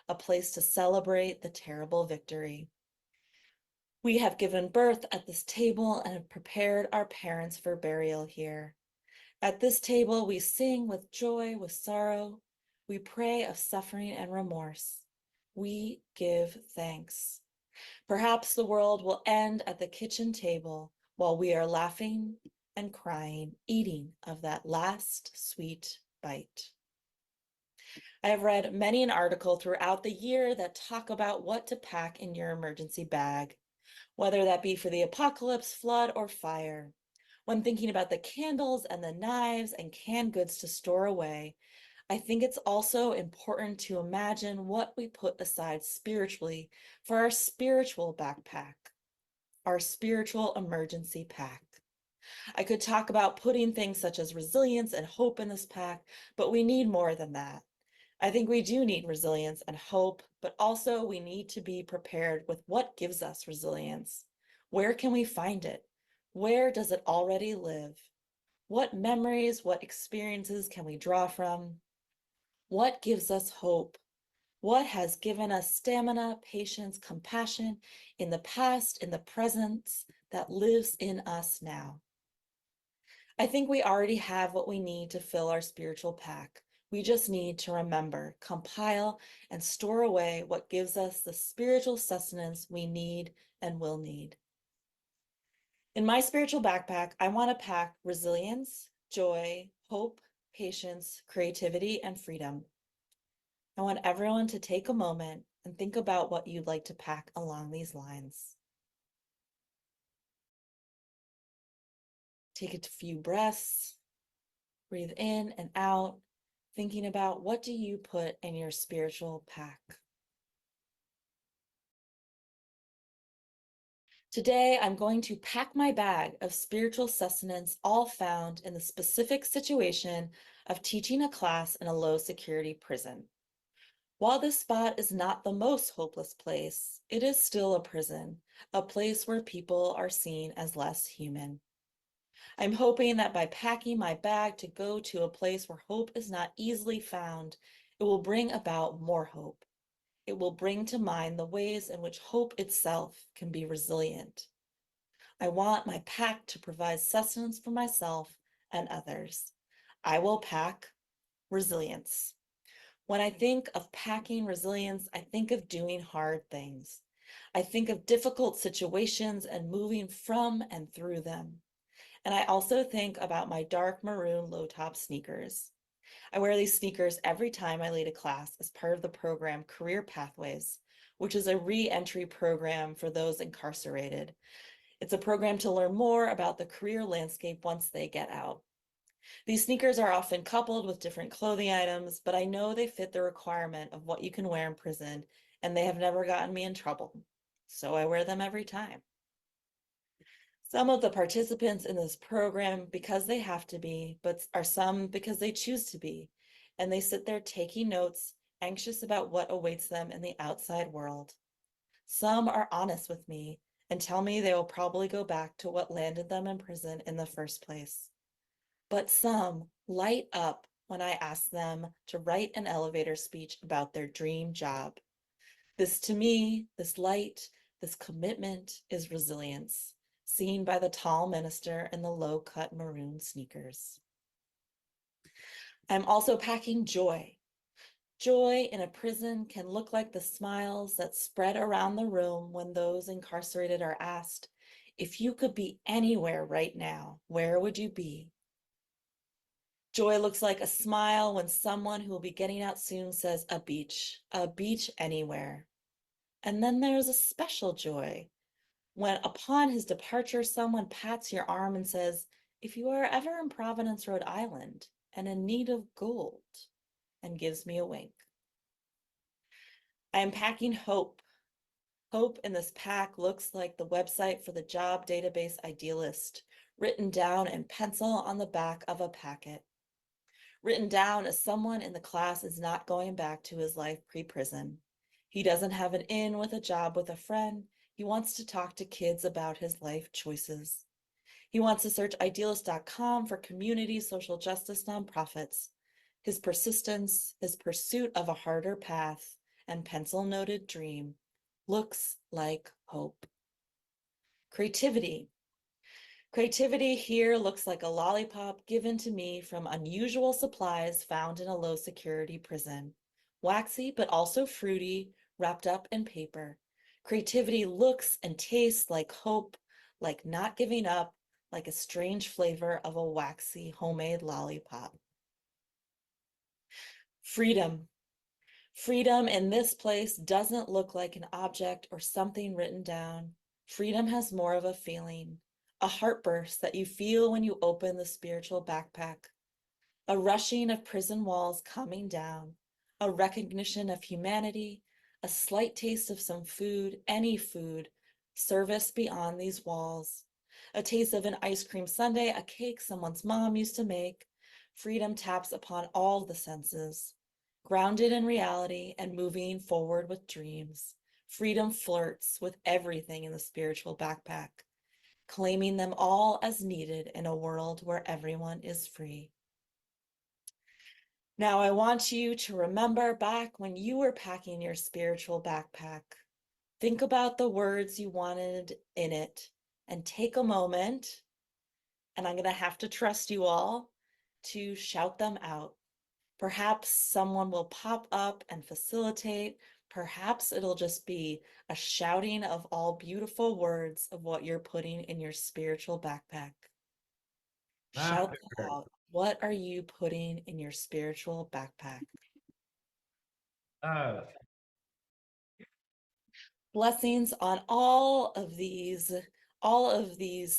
Speaker 14: a place to celebrate the terrible victory. We have given birth at this table and have prepared our parents for burial here. At this table, we sing with joy, with sorrow. We pray of suffering and remorse. We give thanks. Perhaps the world will end at the kitchen table while we are laughing and crying, eating of that last sweet bite. I have read many an article throughout the year that talk about what to pack in your emergency bag, whether that be for the apocalypse, flood, or fire. When thinking about the candles and the knives and canned goods to store away, I think it's also important to imagine what we put aside spiritually for our spiritual backpack, our spiritual emergency pack. I could talk about putting things such as resilience and hope in this pack, but we need more than that. I think we do need resilience and hope, but also we need to be prepared with what gives us resilience. Where can we find it? Where does it already live? What memories, what experiences can we draw from? What gives us hope? What has given us stamina, patience, compassion in the past, in the present, that lives in us now? I think we already have what we need to fill our spiritual pack. We just need to remember, compile, and store away what gives us the spiritual sustenance we need and will need. In my spiritual backpack, I want to pack resilience, joy, hope, patience, creativity, and freedom. I want everyone to take a moment and think about what you'd like to pack along these lines. Take a few breaths, breathe in and out, thinking about what do you put in your spiritual pack. Today, I'm going to pack my bag of spiritual sustenance, all found in the specific situation of teaching a class in a low security prison. While this spot is not the most hopeless place, it is still a prison, a place where people are seen as less human. I'm hoping that by packing my bag to go to a place where hope is not easily found, it will bring about more hope. It will bring to mind the ways in which hope itself can be resilient. I want my pack to provide sustenance for myself and others. I will pack resilience. When I think of packing resilience, I think of doing hard things. I think of difficult situations and moving from and through them. And I also think about my dark maroon low-top sneakers. I wear these sneakers every time I lead a class as part of the program Career Pathways, which is a re-entry program for those incarcerated. It's a program to learn more about the career landscape once they get out. These sneakers are often coupled with different clothing items, but I know they fit the requirement of what you can wear in prison, and they have never gotten me in trouble. So I wear them every time. Some of the participants in this program, because they have to be, but are some because they choose to be, and they sit there taking notes, anxious about what awaits them in the outside world. Some are honest with me and tell me they will probably go back to what landed them in prison in the first place. But some light up when I ask them to write an elevator speech about their dream job. This to me, this light, this commitment is resilience, seen by the tall minister in the low-cut maroon sneakers. I'm also packing joy. Joy in a prison can look like the smiles that spread around the room when those incarcerated are asked, if you could be anywhere right now, where would you be? Joy looks like a smile when someone who will be getting out soon says a beach anywhere. And then there's a special joy when upon his departure, someone pats your arm and says, if you are ever in Providence, Rhode Island, and in need of gold, and gives me a wink. I am packing hope. Hope in this pack looks like the website for the job database Idealist, written down in pencil on the back of a packet. Written down as someone in the class is not going back to his life pre-prison. He doesn't have an in with a job with a friend. He wants to talk to kids about his life choices. He wants to search idealist.com for community social justice nonprofits. His persistence, his pursuit of a harder path and pencil-noted dream looks like hope. Creativity. Creativity here looks like a lollipop given to me from unusual supplies found in a low security prison. Waxy, but also fruity, wrapped up in paper. Creativity looks and tastes like hope, like not giving up, like a strange flavor of a waxy homemade lollipop. Freedom. Freedom in this place doesn't look like an object or something written down. Freedom has more of a feeling, a heartburst that you feel when you open the spiritual backpack, a rushing of prison walls coming down, a recognition of humanity, a slight taste of some food, any food, service beyond these walls, a taste of an ice cream sundae, a cake someone's mom used to make. Freedom taps upon all the senses, grounded in reality and moving forward with dreams. Freedom flirts with everything in the spiritual backpack, claiming them all as needed in a world where everyone is free. Now, I want you to remember back when you were packing your spiritual backpack. Think about the words you wanted in it and take a moment, and I'm going to have to trust you all to shout them out. Perhaps someone will pop up and facilitate. Perhaps it'll just be a shouting of all beautiful words of what you're putting in your spiritual backpack. Shout them out. What are you putting in your spiritual backpack? Blessings on all of these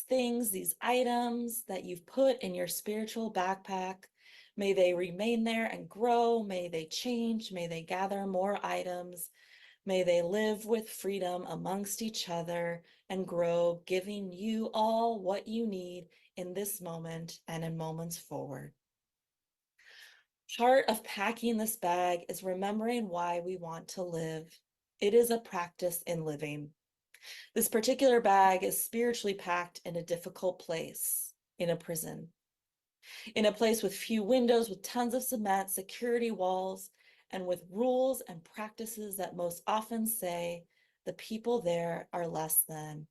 Speaker 14: things, these items that you've put in your spiritual backpack. May they remain there and grow. May they change. May they gather more items. May they live with freedom amongst each other and grow, giving you all what you need in this moment and in moments forward. Part of packing this bag is remembering why we want to live. It is a practice in living. This particular bag is spiritually packed in a difficult place, in a prison, in a place with few windows, with tons of cement, security walls, and with rules and practices that most often say the people there are less than.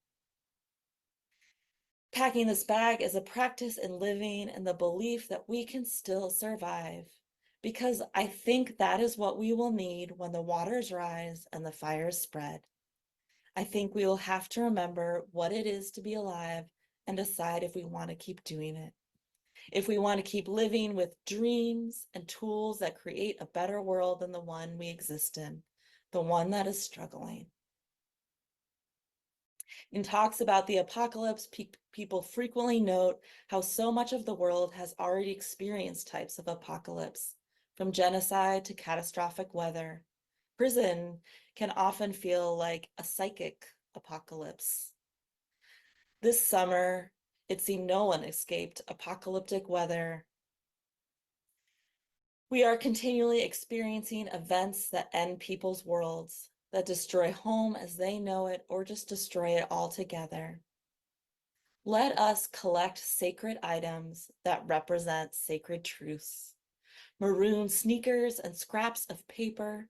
Speaker 14: Packing this bag is a practice in living in the belief that we can still survive, because I think that is what we will need when the waters rise and the fires spread. I think we will have to remember what it is to be alive and decide if we want to keep doing it. If we want to keep living with dreams and tools that create a better world than the one we exist in, the one that is struggling. In talks about the apocalypse, people frequently note how so much of the world has already experienced types of apocalypse, from genocide to catastrophic weather. Prison can often feel like a psychic apocalypse. This summer, it seemed no one escaped apocalyptic weather. We are continually experiencing events that end people's worlds, that destroy home as they know it, or just destroy it altogether. Let us collect sacred items that represent sacred truths. Maroon sneakers and scraps of paper.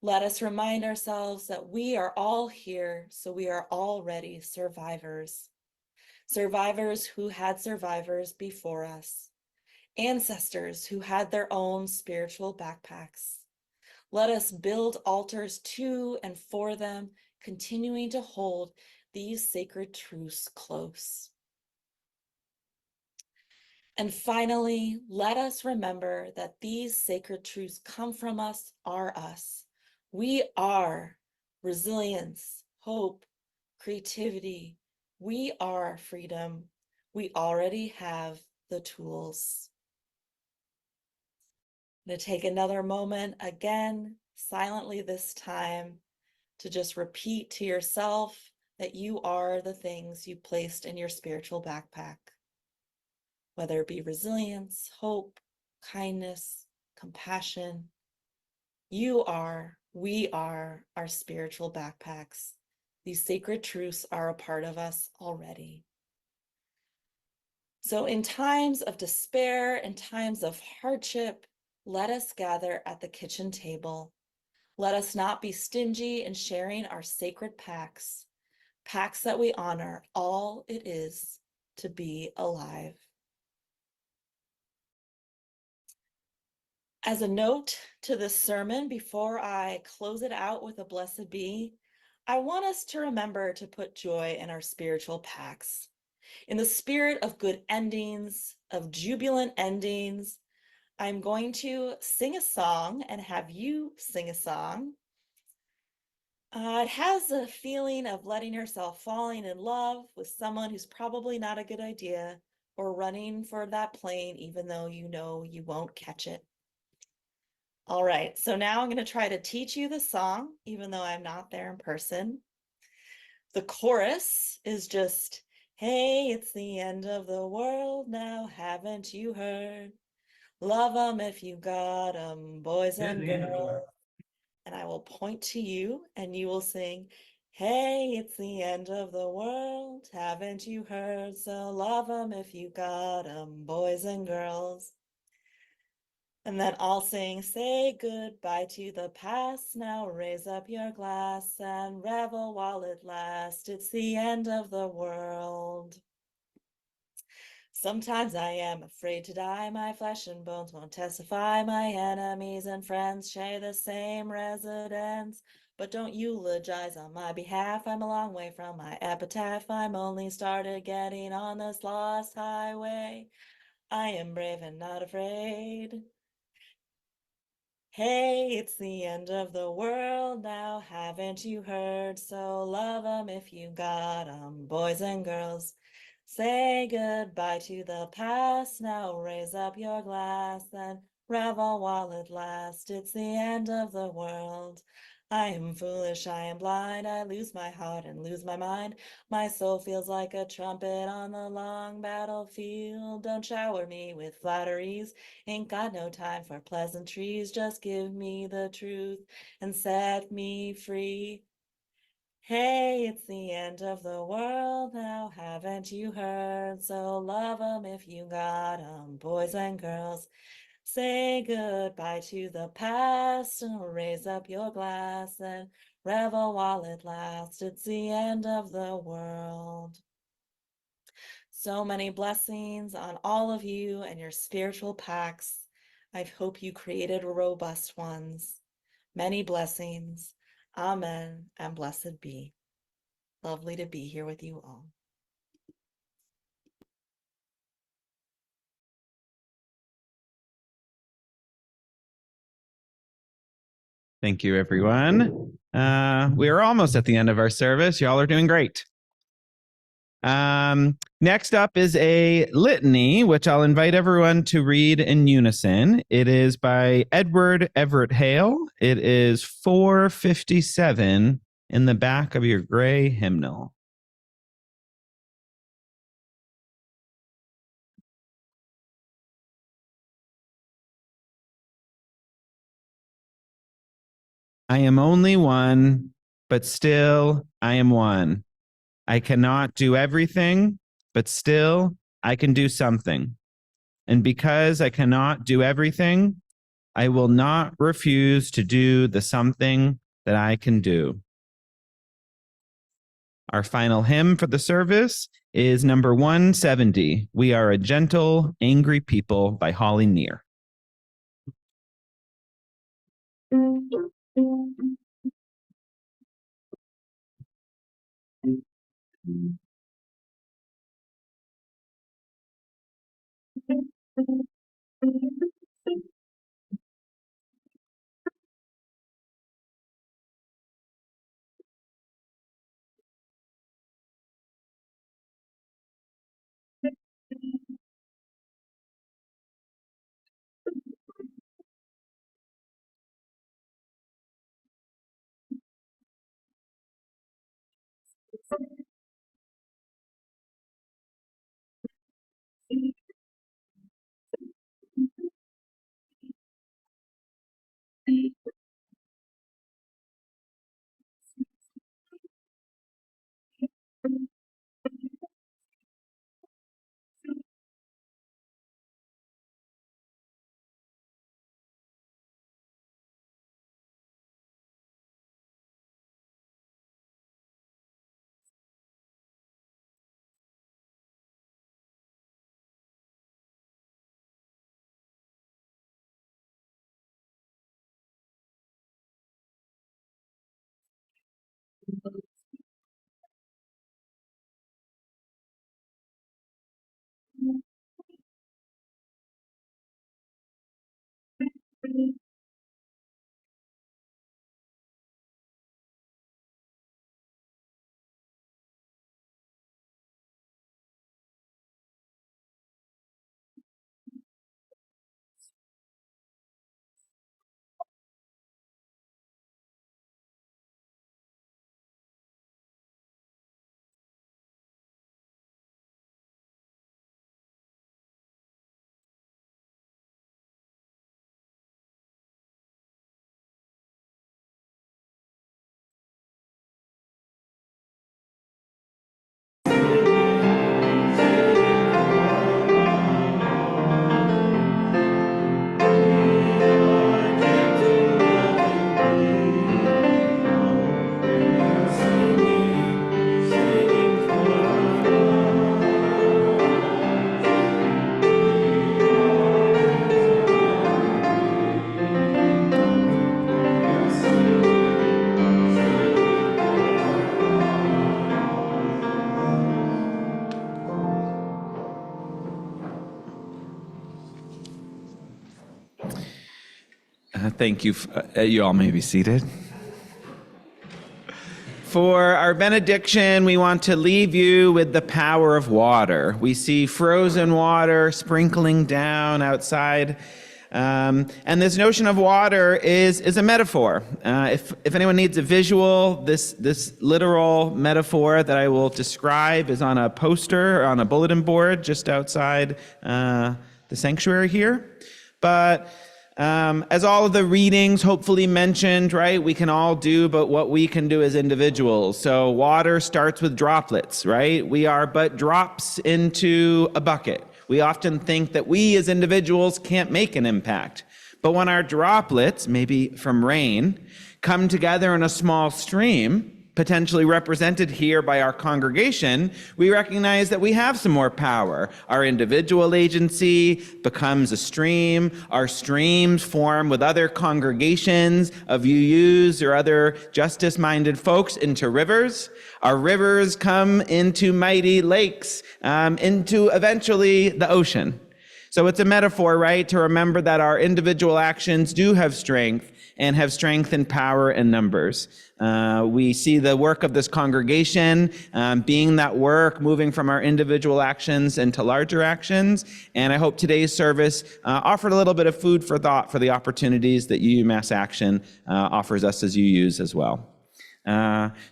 Speaker 14: Let us remind ourselves that we are all here, so we are already survivors. Survivors who had survivors before us. Ancestors who had their own spiritual backpacks. Let us build altars to and for them, continuing to hold these sacred truths close. And finally, let us remember that these sacred truths come from us, are us. We are resilience, hope, creativity. We are freedom. We already have the tools. I'm going to take another moment again, silently this time, to just repeat to yourself that you are the things you placed in your spiritual backpack. Whether it be resilience, hope, kindness, compassion, you are, we are our spiritual backpacks. These sacred truths are a part of us already. So in times of despair, in times of hardship, let us gather at the kitchen table. Let us not be stingy in sharing our sacred packs, pacts that we honor all it is to be alive. As a note to this sermon, before I close it out with a blessed be, I want us to remember to put joy in our spiritual pacts. In the spirit of good endings, of jubilant endings, I'm going to sing a song and have you sing a song. It has a feeling of letting yourself falling in love with someone who's probably not a good idea, or running for that plane even though you know you won't catch it. All right, so now I'm going to try to teach you the song, even though I'm not there in person. The chorus is just, hey, it's the end of the world now, haven't you heard? Love 'em if you got 'em, boys and girls. And I will point to you and you will sing, hey, it's the end of the world, haven't you heard? So love 'em if you got 'em, boys and girls. And then I'll sing, say goodbye to the past, now raise up your glass and revel while it lasts. It's the end of the world. Sometimes I am afraid to die, my flesh and bones won't testify, my enemies and friends share the same residence. But don't eulogize on my behalf, I'm a long way from my epitaph, I'm only started getting on this lost highway. I am brave and not afraid. Hey, it's the end of the world now, haven't you heard? So love 'em if you got 'em, boys and girls. Say goodbye to the past, now raise up your glass and revel while it lasts. It's the end of the world. I am foolish, I am blind, I lose my heart and lose my mind. My soul feels like a trumpet on the long battlefield. Don't shower me with flatteries, ain't got no time for pleasantries. Just give me the truth and set me free. Hey, it's the end of the world now, haven't you heard? So love 'em if you got 'em, boys and girls. Say goodbye to the past and raise up your glass and revel while it lasts. It's the end of the world. So many blessings on all of you and your spiritual pacts. I hope you created robust ones. Many blessings. Amen and blessed be. Lovely to be here with you all.
Speaker 13: Thank you, everyone. We are almost at the end of our service. Y'all are doing great. Next up is a litany, which I'll invite everyone to read in unison. It is by Edward Everett Hale. It is 457 in the back of your gray hymnal. I am only one, but still I am one. I cannot do everything, but still I can do something. And because I cannot do everything, I will not refuse to do the something that I can do. Our final hymn for the service is number 170, We Are a Gentle, Angry People by Holly Near. Thank you. You all may be seated. For our benediction, we want to leave you with the power of water. We see frozen water sprinkling down outside. And this notion of water is a metaphor. If anyone needs a visual, this literal metaphor that I will describe is on a poster or on a bulletin board just outside the sanctuary here. But as all of the readings hopefully mentioned, right, we can all do but what we can do as individuals. So water starts with droplets, right? We are but drops into a bucket. We often think that we as individuals can't make an impact. But when our droplets, maybe from rain, come together in a small stream, potentially represented here by our congregation, we recognize that we have some more power. Our individual agency becomes a stream. Our streams form with other congregations of UUs or other justice-minded folks into rivers. Our rivers come into mighty lakes, into eventually the ocean. So it's a metaphor, right, to remember that our individual actions do have strength and have strength and power in numbers. We see the work of this congregation being that work, moving from our individual actions into larger actions. And I hope today's service offered a little bit of food for thought for the opportunities that UU Mass Action offers us as UUs as well.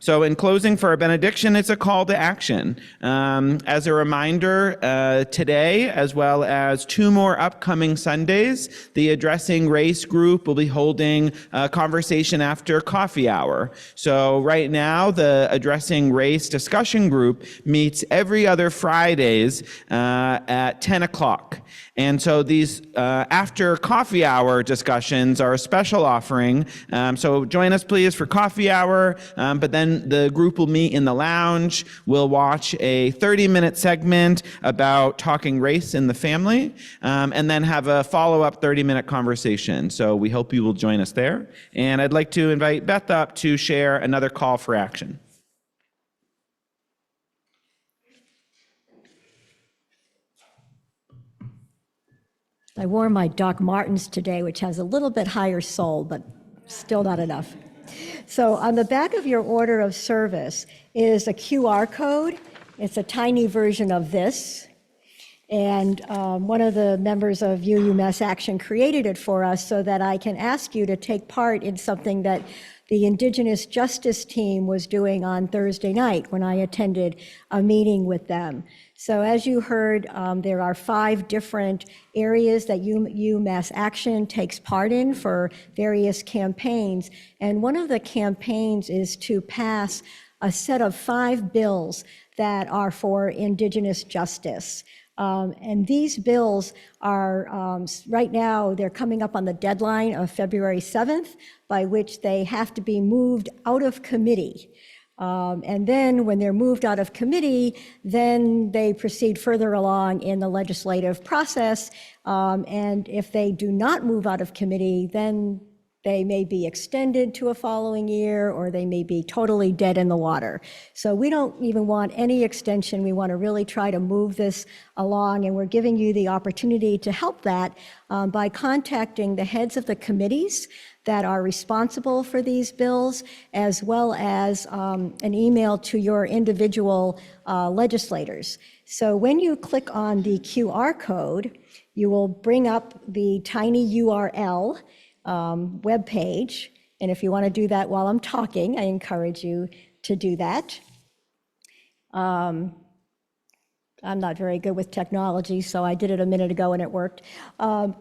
Speaker 13: So in closing for our benediction, it's a call to action. As a reminder, today, as well as 2 more upcoming Sundays, the Addressing Race group will be holding a conversation after coffee hour. So right now, the Addressing Race discussion group meets every other Fridays at 10 o'clock. And so these after coffee hour discussions are a special offering. So join us, please, for coffee hour. But then the group will meet in the lounge. We'll watch a 30-minute segment about talking race in the family, and then have a follow-up 30-minute conversation. So we hope you will join us there. And I'd like to invite Beth up to share another call for action.
Speaker 4: I wore my Doc Martens today, which has a little bit higher sole, but still not enough. So on the back of your order of service is a QR code. It's a tiny version of this. And one of the members of UU Mass Action created it for us so that I can ask you to take part in something that the Indigenous Justice team was doing on Thursday night when I attended a meeting with them. So as you heard, there are 5 different areas that UU Mass Action takes part in for various campaigns. And one of the campaigns is to pass a set of 5 bills that are for Indigenous justice. And these bills are, right now, they're coming up on the deadline of February 7th, by which they have to be moved out of committee. And then when they're moved out of committee, then they proceed further along in the legislative process. And if they do not move out of committee, then they may be extended to a following year, or they may be totally dead in the water. So we don't even want any extension. We want to really try to move this along, and we're giving you the opportunity to help that by contacting the heads of the committees that are responsible for these bills, as well as an email to your individual legislators. So when you click on the QR code, you will bring up the tiny URL web page. And if you want to do that while I'm talking, I encourage you to do that. I'm not very good with technology, so I did it a minute ago and it worked.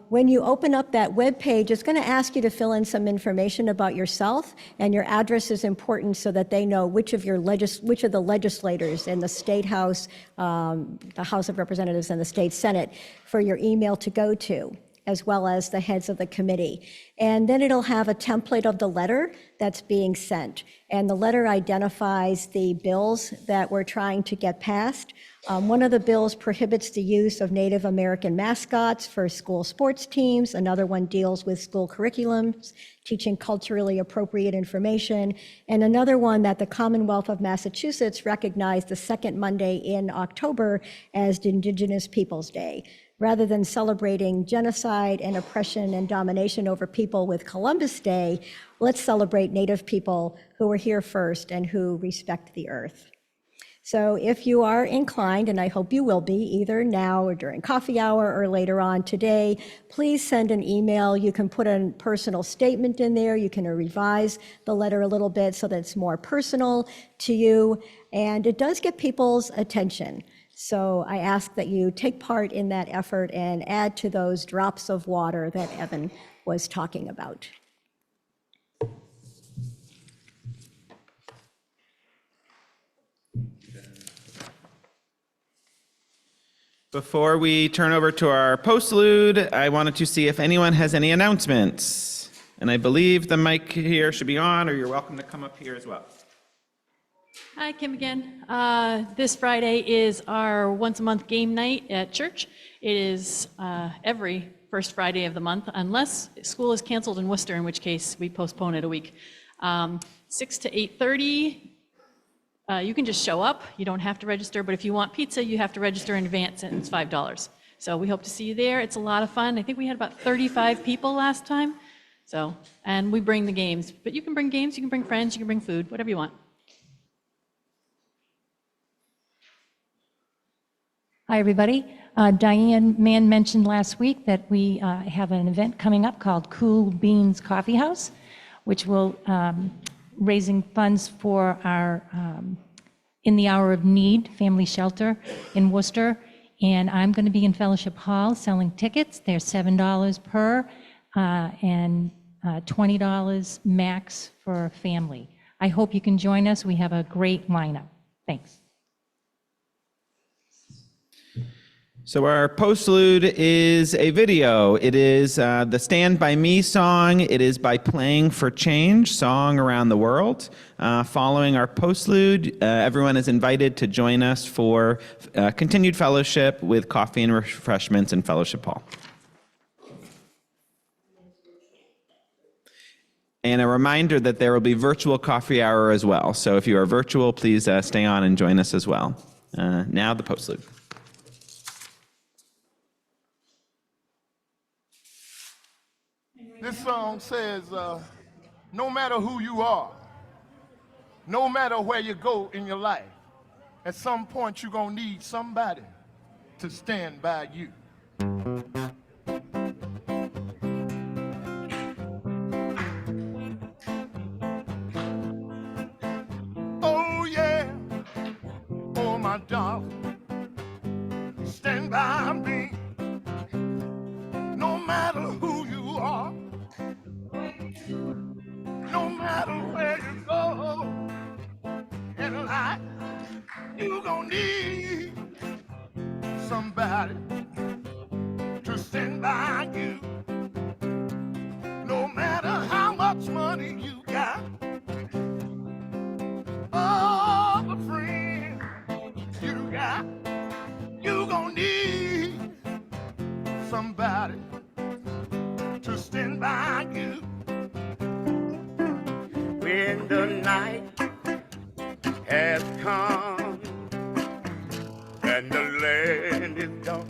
Speaker 4: When you open up that web page, it's going to ask you to fill in some information about yourself, and your address is important so that they know which of the legislators in the State House, the House of Representatives, and the State Senate for your email to go to, as well as the heads of the committee. And then it'll have a template of the letter that's being sent. And the letter identifies the bills that we're trying to get passed. One of the bills prohibits the use of Native American mascots for school sports teams. Another one deals with school curriculums, teaching culturally appropriate information. And another one that the Commonwealth of Massachusetts recognized the second Monday in October as Indigenous Peoples' Day. Rather than celebrating genocide and oppression and domination over people with Columbus Day, let's celebrate Native people who were here first and who respect the earth. So if you are inclined, and I hope you will be, either now or during coffee hour or later on today, please send an email. You can put a personal statement in there. You can revise the letter a little bit so that it's more personal to you. And it does get people's attention. So I ask that you take part in that effort and add to those drops of water that Evan was talking about.
Speaker 13: Before we turn over to our postlude, I wanted to see if anyone has any announcements. And I believe the mic here should be on, or you're welcome to come up here as well.
Speaker 8: Hi, Kim again. This Friday is our once-a-month game night at church. It is every first Friday of the month, unless school is canceled in Worcester, in which case we postpone it a week. 6 to 8:30. You can just show up. You don't have to register, but if you want pizza, you have to register in advance, and it's $5. So we hope to see you there. It's a lot of fun. I think we had about 35 people last time. So, and we bring the games, but you can bring games, you can bring friends, you can bring food, whatever you want.
Speaker 6: Hi, everybody. Diane Mann mentioned last week that we have an event coming up called Cool Beans Coffee House, which will raising funds for our In the Hour of Need family shelter in Worcester. And I'm going to be in Fellowship Hall selling tickets. They're $7 per and $20 max for a family. I hope you can join us. We have a great lineup. Thanks.
Speaker 13: So our postlude is a video. It is the Stand By Me song. It is by Playing for Change, song around the world. Following our postlude, everyone is invited to join us for continued fellowship with coffee and refreshments in Fellowship Hall. And a reminder that there will be virtual coffee hour as well. So if you are virtual, please stay on and join us as well. Now the postlude.
Speaker 15: This song says, no matter who you are, no matter where you go in your life, at some point you're going to need somebody to stand by you. Oh yeah, oh my darling, stand by me, no matter who you are. No matter where you go in life, you gon' need somebody to stand by you. No matter how much money you got, all the friends you got, you gon' need somebody to stand by you. When the night has come and the land is dark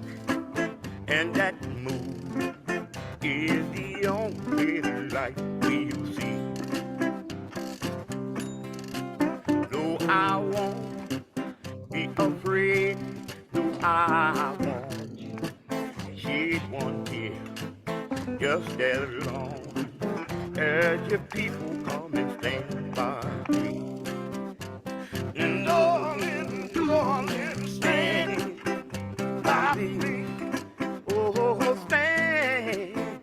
Speaker 15: and that moon is the only light we'll see. Though I won't be afraid, though I won't shed one tear, just as long as your people come and stand by me. And New Orleans, stand by me. Oh, stand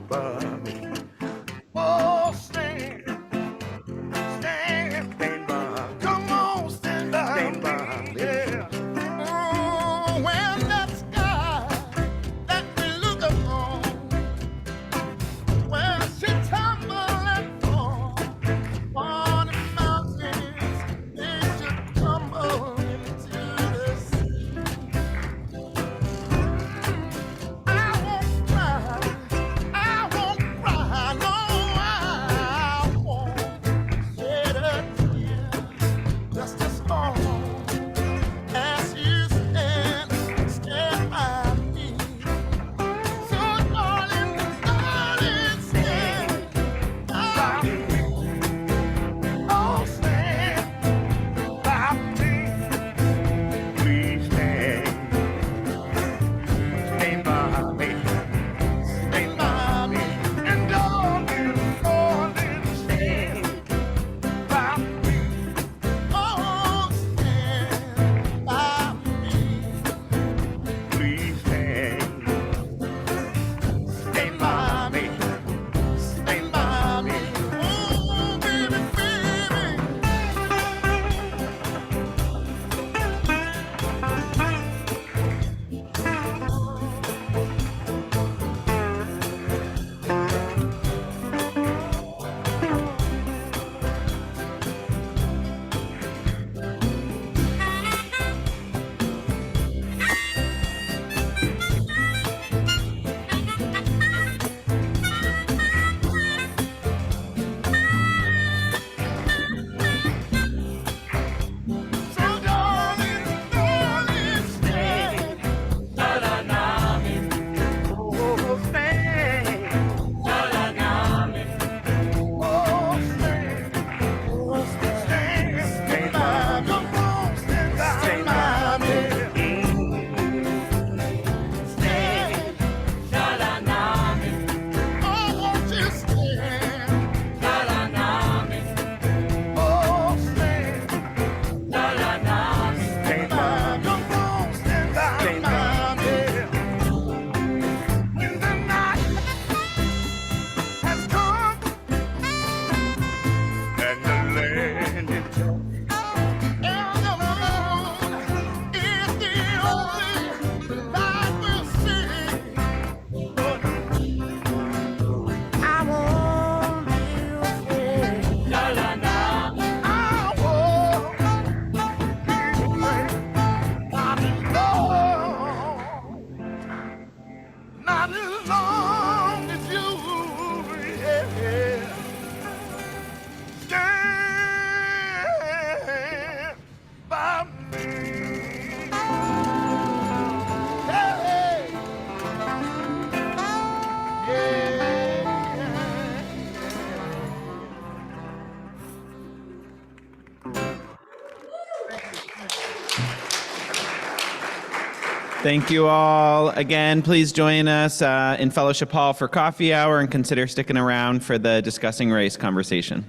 Speaker 15: by me. Oh, stand by. Come on, stand by me. Yeah. Oh, when that sky that we look upon, well, she tumble and fall.
Speaker 13: Thank you all. Again, please join us in Fellowship Hall for coffee hour and consider sticking around for the Discussing Race conversation.